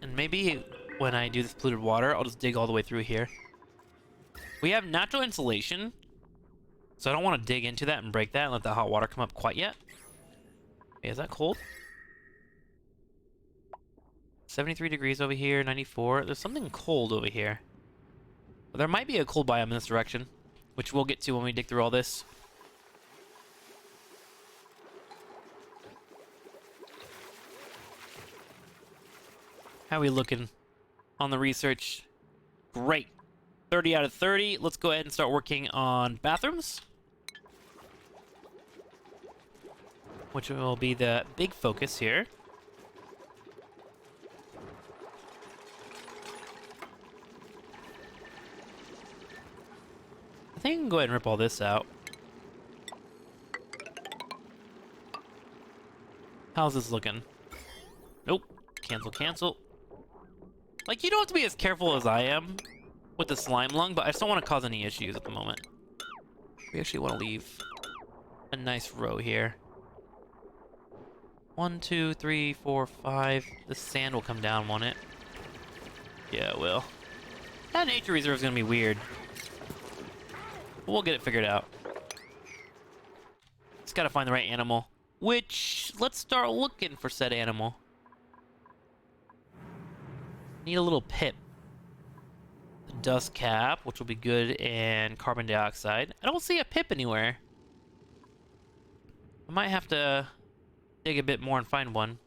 And maybe when I do this polluted water, I'll just dig all the way through here. We have natural insulation, so I don't want to dig into that and break that and let the hot water come up quite yet. Okay, is that cold? 73 degrees over here, 94. There's something cold over here. Well, there might be a cold biome in this direction, which we'll get to when we dig through all this. How are we looking on the research? Great. 30 out of 30. Let's go ahead and start working on bathrooms, which will be the big focus here. I think I can go ahead and rip all this out. How's this looking? Nope. Cancel, cancel. Like, you don't have to be as careful as I am with the slime lung, but I just don't want to cause any issues at the moment. We actually want to leave a nice row here. 1, 2, 3, 4, 5. The sand will come down, won't it? Yeah, it will. That nature reserve is gonna be weird. We'll get it figured out. Just gotta find the right animal. Which, let's start looking for said animal. Need a little pip. The dust cap, which will be good, and carbon dioxide. I don't see a pip anywhere. I might have to dig a bit more and find one.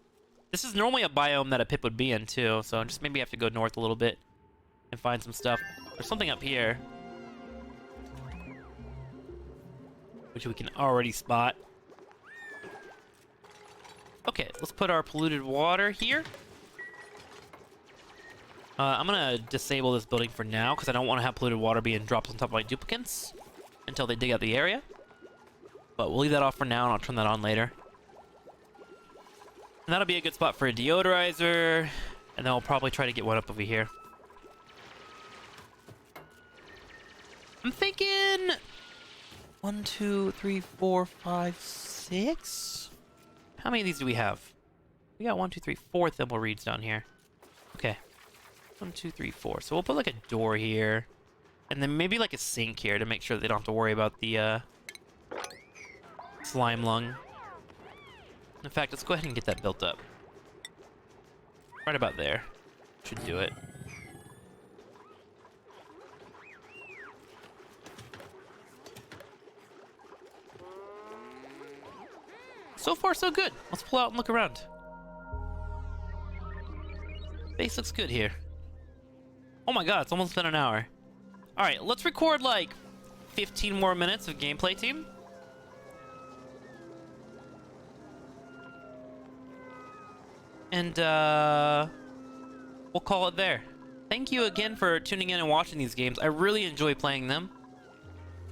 This is normally a biome that a pip would be in too, so just maybe have to go north a little bit and find some stuff. There's something up here, which we can already spot. Okay, let's put our polluted water here. I'm gonna disable this building for now because I don't want to have polluted water being dropped on top of my duplicants until they dig out the area. But we'll leave that off for now, and I'll turn that on later. And that'll be a good spot for a deodorizer, and then I'll probably try to get one up over here. I'm thinking 1, 2, 3, 4, 5, 6. How many of these do we have? We got 1, 2, 3, 4 thimble reeds down here. Okay. 1, 2, 3, 4. So we'll put like a door here, and then maybe like a sink here to make sure they don't have to worry about the slime lung. In fact, let's go ahead and get that built up. Right about there. Should do it. So far, so good. Let's pull out and look around. Base looks good here. Oh my god, it's almost been an hour. Alright, let's record like 15 more minutes of gameplay, team. And we'll call it there. Thank you again for tuning in and watching these games. I really enjoy playing them.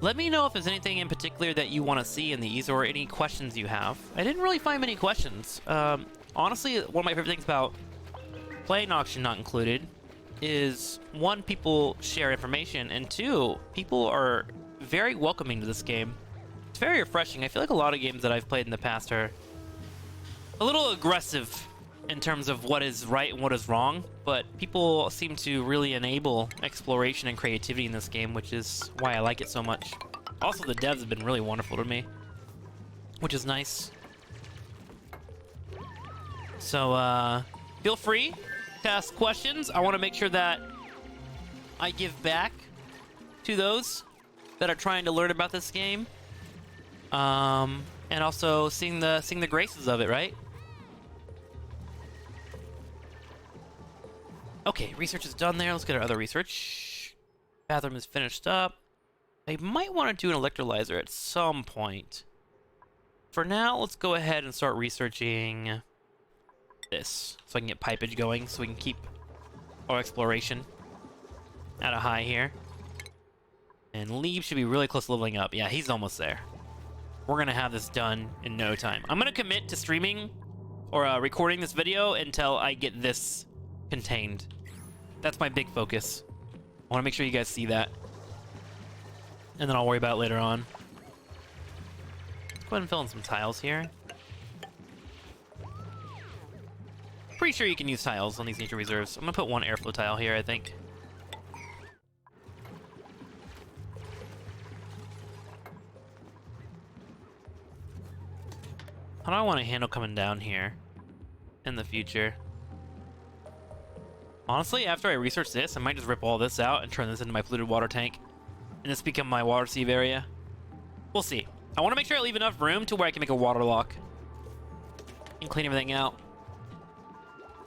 Let me know if there's anything in particular that you want to see in these, or any questions you have. I didn't really find many questions. Honestly, one of my favorite things about playing Auction Not Included is, one, people share information, and two, people are very welcoming to this game. It's very refreshing. I feel like a lot of games that I've played in the past are a little aggressive in terms of what is right and what is wrong, but people seem to really enable exploration and creativity in this game, which is why I like it so much. Also, the devs have been really wonderful to me, which is nice. So, feel free to ask questions. I want to make sure that I give back to those that are trying to learn about this game, and also seeing the graces of it, right? Okay, research is done there. Let's get our other research. Bathroom is finished up. I might want to do an electrolyzer at some point. For now, let's go ahead and start researching this, so I can get pipage going, so we can keep our exploration at a high here. And Leave should be really close to leveling up. Yeah, he's almost there. We're going to have this done in no time. I'm going to commit to streaming or recording this video until I get this contained. That's my big focus. I want to make sure you guys see that, and then I'll worry about it later on. Let's go ahead and fill in some tiles here. Pretty sure you can use tiles on these nature reserves. I'm gonna put one airflow tile here, I think. How do I want to handle coming down here in the future? Honestly, after I research this, I might just rip all this out and turn this into my polluted water tank, and this become my water sieve area. We'll see. I want to make sure I leave enough room to where I can make a water lock and clean everything out.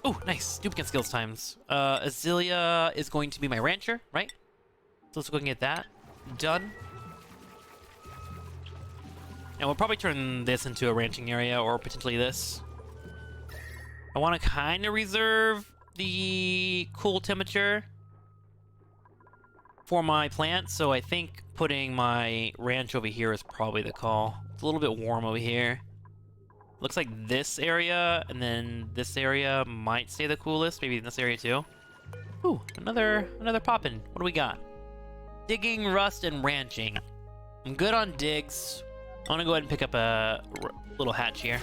Oh, nice. Duplicate skills times. Azealia is going to be my rancher, right? So let's go and get that done. And we'll probably turn this into a ranching area, or potentially this. I want to kind of reserve the cool temperature for my plants, so I think putting my ranch over here is probably the call. It's a little bit warm over here. Looks like this area and then this area might stay the coolest. Maybe in this area too. Ooh, another poppin'. What do we got? Digging, rust, and ranching. I'm good on digs. I'm gonna go ahead and pick up a little hatch here.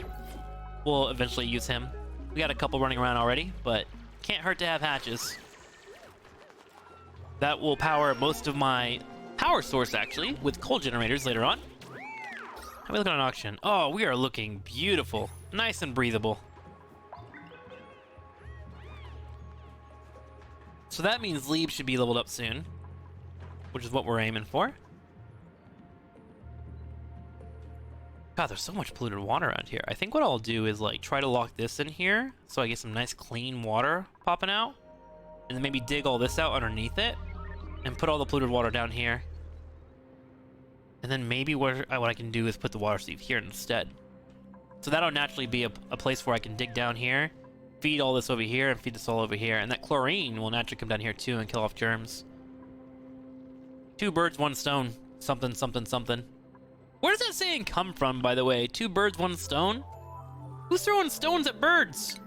We'll eventually use him. We got a couple running around already, but can't hurt to have hatches. That will power most of my power source, actually, with coal generators later on. How are we looking on auction? Oh, we are looking beautiful. Nice and breathable. So that means Lieb should be leveled up soon, which is what we're aiming for. God, there's so much polluted water around here. I think what I'll do is like try to lock this in here so I get some nice clean water popping out, and then maybe dig all this out underneath it and put all the polluted water down here. And then maybe what I can do is put the water sleeve here instead. So that'll naturally be a place where I can dig down here, feed all this over here, and feed this all over here. And that chlorine will naturally come down here too and kill off germs. 2 birds, 1 stone. Something, something, something. Where does that saying come from, by the way? 2 birds, 1 stone? Who's throwing stones at birds?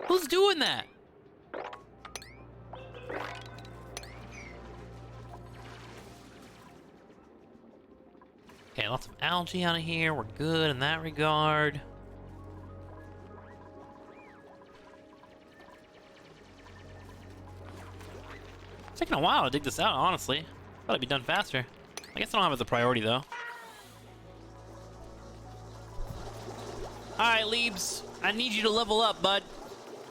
Who's doing that? Okay, lots of algae out of here. We're good in that regard. It's taking a while to dig this out, honestly. Thought it'd be done faster. I guess I don't have it as a priority, though. Alright, Liebs. I need you to level up, bud.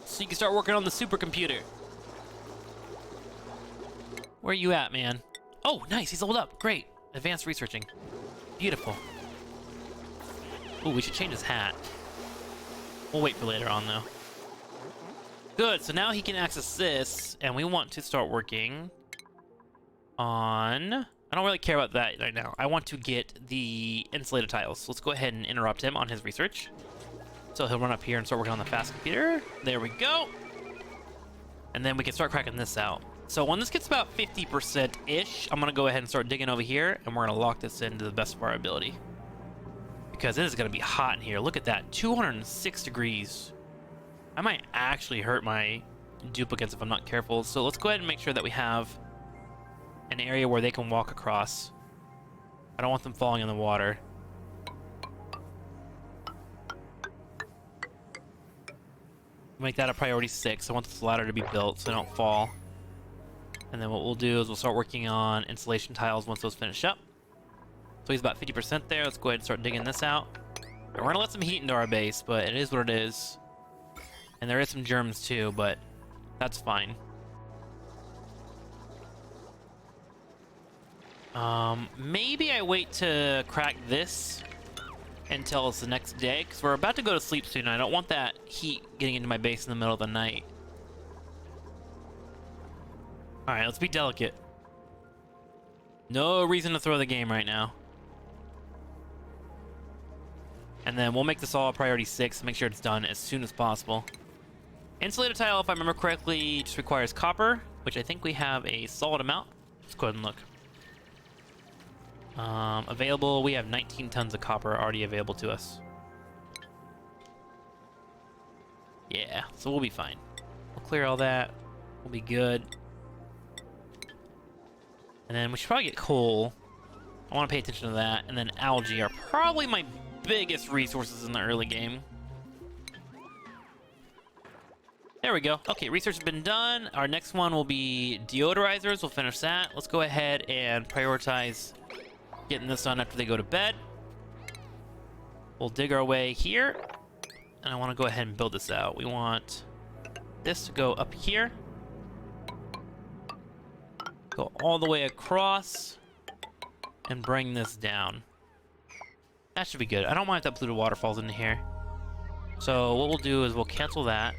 So you can start working on the supercomputer. Where are you at, man? Oh, nice. He's leveled up. Great. Advanced researching. Beautiful. Ooh, we should change his hat. We'll wait for later on, though. Good. So now he can access this, and we want to start working on... I don't really care about that right now. I want to get the insulated tiles. So let's go ahead and interrupt him on his research. So he'll run up here and start working on the fast computer. There we go. And then we can start cracking this out. So when this gets about 50%-ish, I'm going to go ahead and start digging over here, and we're going to lock this in to the best of our ability. Because it is going to be hot in here. Look at that. 206 degrees. I might actually hurt my duplicates if I'm not careful. So let's go ahead and make sure that we have an area where they can walk across. I don't want them falling in the water. Make that a priority 6. I want this ladder to be built so they don't fall. And then what we'll do is we'll start working on insulation tiles once those finish up. So he's about 50% there. Let's go ahead and start digging this out. And we're going to let some heat into our base, but it is what it is. And there is some germs too, but that's fine. Maybe I wait to crack this until it's the next day, because we're about to go to sleep soon. And I don't want that heat getting into my base in the middle of the night. Alright, let's be delicate. No reason to throw the game right now. And then we'll make this all a priority 6, make sure it's done as soon as possible. Insulated tile, if I remember correctly, just requires copper, which I think we have a solid amount. Let's go ahead and look. Available, we have 19 tons of copper already available to us. Yeah, so we'll be fine. We'll clear all that. We'll be good. And then we should probably get coal. I want to pay attention to that. And then algae are probably my biggest resources in the early game. There we go. Okay, research has been done. Our next one will be deodorizers. We'll finish that. Let's go ahead and prioritize getting this done after they go to bed. We'll dig our way here. And I want to go ahead and build this out. We want this to go up here. Go all the way across and bring this down. That should be good. I don't mind if that polluted water falls into here. So what we'll do is we'll cancel that.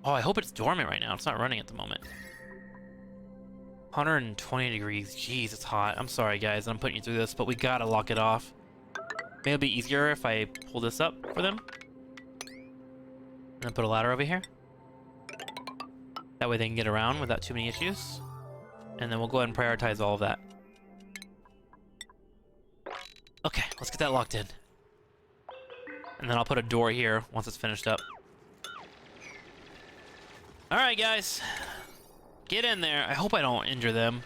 Oh, I hope it's dormant right now. It's not running at the moment. 120 degrees. Jeez, it's hot. I'm sorry, guys. I'm putting you through this, but we gotta lock it off. Maybe it'll be easier if I pull this up for them. And then put a ladder over here. That way they can get around without too many issues. And then we'll go ahead and prioritize all of that. Okay, let's get that locked in. And then I'll put a door here once it's finished up. Alright, guys. Get in there. I hope I don't injure them.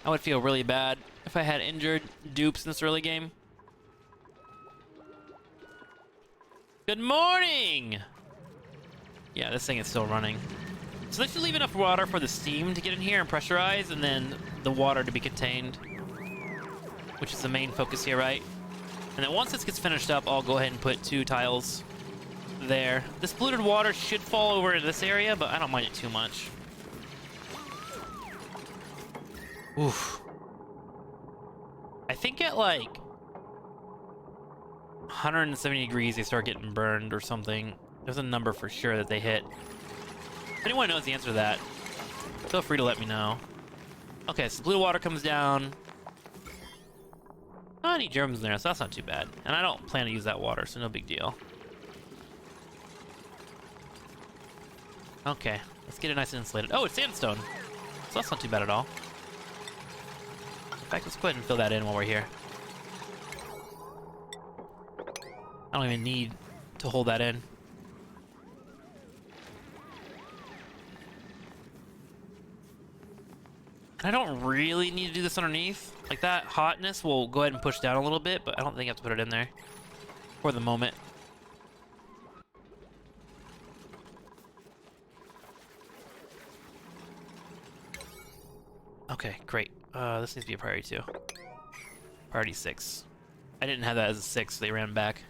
I would feel really bad if I had injured dupes in this early game. Good morning! Yeah, this thing is still running. So this should leave enough water for the steam to get in here and pressurize, and then the water to be contained, which is the main focus here, right? And then once this gets finished up, I'll go ahead and put 2 tiles there. This polluted water should fall over into this area, but I don't mind it too much. Oof. I think at like 170 degrees they start getting burned or something. There's a number for sure that they hit. If anyone knows the answer to that, feel free to let me know. Okay, so blue water comes down. Not any germs in there, so that's not too bad. And I don't plan to use that water, so no big deal. Okay, let's get it nice and insulated. Oh, it's sandstone, so that's not too bad at all. In fact, let's go ahead and fill that in while we're here. I don't even need to hold that in. I don't really need to do this underneath. Like, that hotness will go ahead and push down a little bit, but I don't think I have to put it in there for the moment. Okay, great. This needs to be a priority 2. Priority 6. I didn't have that as a 6, so they ran back.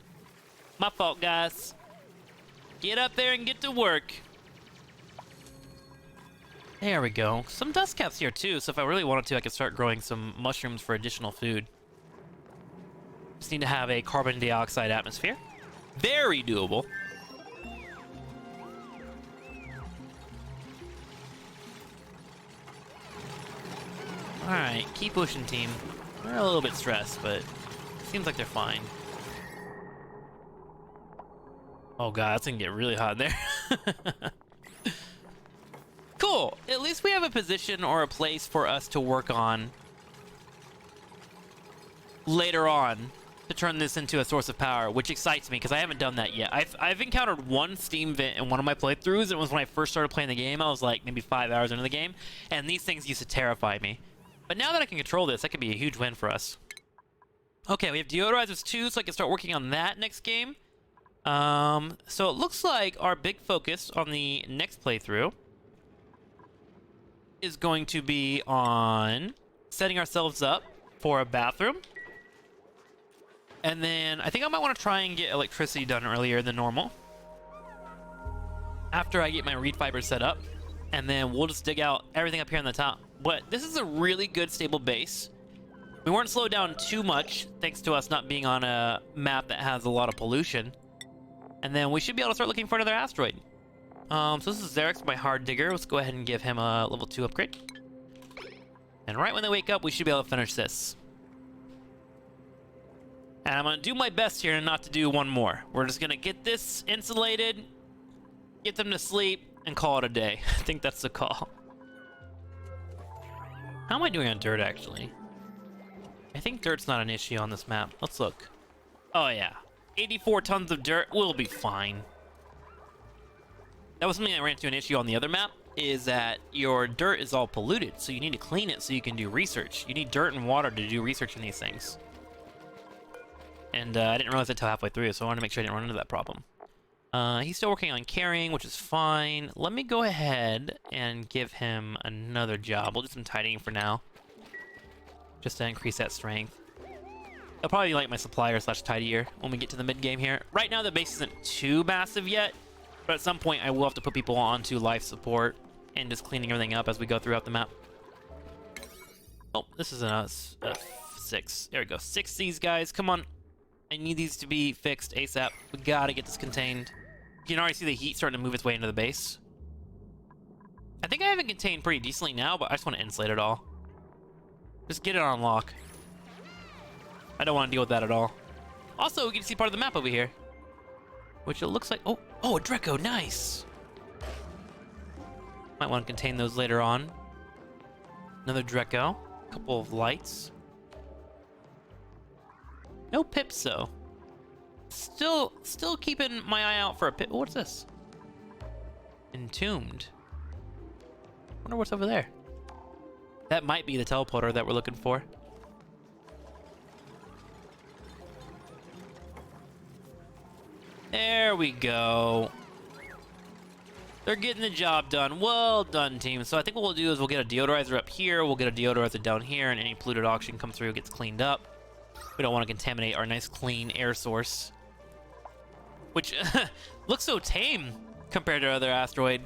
My fault, guys. Get up there and get to work. There we go. Some dust caps here too, so if I really wanted to, I could start growing some mushrooms for additional food. Just need to have a carbon dioxide atmosphere. Very doable. Alright, keep pushing, team. They're a little bit stressed, but it seems like they're fine. Oh god, it's gonna get really hot in there. Cool. At least we have a position or a place for us to work on later on to turn this into a source of power, which excites me because I haven't done that yet. I've encountered one steam vent in one of my playthroughs. It was when I first started playing the game. I was like maybe 5 hours into the game, and these things used to terrify me. But now that I can control this, that could be a huge win for us. Okay, we have deodorizers 2, so I can start working on that next game. So it looks like our big focus on the next playthrough is going to be on setting ourselves up for a bathroom. And then I think I might want to try and get electricity done earlier than normal after I get my reed fibers set up. And then we'll just dig out everything up here on the top. But this is a really good stable base. We weren't slowed down too much thanks to us not being on a map that has a lot of pollution. And then we should be able to start looking for another asteroid. So this is Xerix, my hard digger. Let's go ahead and give him a level 2 upgrade. And right when they wake up, we should be able to finish this. And I'm going to do my best here not to do one more. We're just going to get this insulated, get them to sleep, and call it a day. I think that's the call. How am I doing on dirt, actually? I think dirt's not an issue on this map. Let's look. Oh, yeah. 84 tons of dirt. We'll be fine. That was something I ran into an issue on the other map, is that your dirt is all polluted, so you need to clean it so you can do research. You need dirt and water to do research in these things. And I didn't realize that until halfway through, so I wanted to make sure I didn't run into that problem. He's still working on carrying, which is fine. Let me go ahead and give him another job. We'll do some tidying for now, just to increase that strength. I'll probably be like my supplier slash tidier when we get to the mid game here. Right now the base isn't too massive yet, but at some point I will have to put people onto life support and just cleaning everything up as we go throughout the map. Oh, this is a 6. There we go. 6 these guys. Come on. I need these to be fixed ASAP. We gotta get this contained. You can already see the heat starting to move its way into the base. I think I have it contained pretty decently now, but I just want to insulate it all. Just get it on lock. I don't want to deal with that at all. Also, we can see part of the map over here, which it looks like... Oh, a Dreco, nice! Might want to contain those later on. Another Dreco. A couple of lights. No pips, though. Still keeping my eye out for a pip. What's this? Entombed. Wonder what's over there. That might be the teleporter that we're looking for. There we go. They're getting the job done. Well done, team. So I think what we'll do is we'll get a deodorizer up here, we'll get a deodorizer down here, and any polluted oxygen comes through gets cleaned up. We don't want to contaminate our nice clean air source, which looks so tame compared to other asteroid.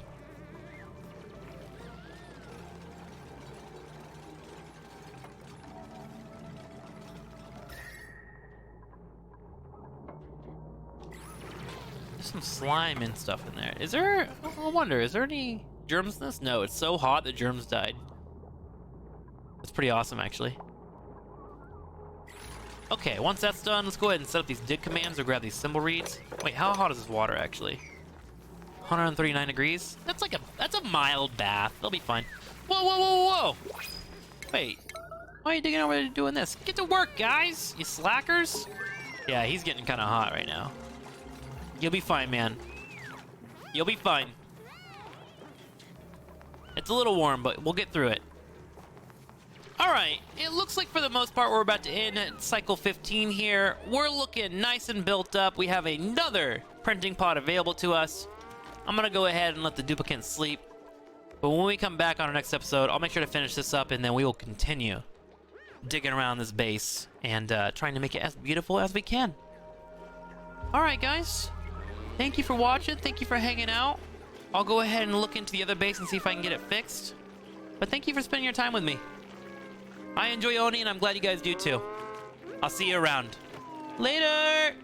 There's some slime and stuff in there. Is there, I wonder, is there any germs in this? No, it's so hot that germs died. That's pretty awesome, actually. Okay, once that's done, let's go ahead and set up these dig commands or grab these symbol reads. Wait, how hot is this water, actually? 139 degrees? That's a mild bath. They'll be fine. Whoa, whoa, whoa, whoa! Wait, why are you digging over there doing this? Get to work, guys, you slackers! Yeah, he's getting kind of hot right now. You'll be fine, man. You'll be fine. It's a little warm, but we'll get through it. Alright, it looks like for the most part we're about to end at cycle 15 here. We're looking nice and built up. We have another printing pod available to us. I'm gonna go ahead and let the duplicants sleep. But when we come back on our next episode, I'll make sure to finish this up, and then we will continue digging around this base and trying to make it as beautiful as we can. Alright, guys. Thank you for watching. Thank you for hanging out. I'll go ahead and look into the other base and see if I can get it fixed. But thank you for spending your time with me. I enjoy owning, and I'm glad you guys do too. I'll see you around. Later!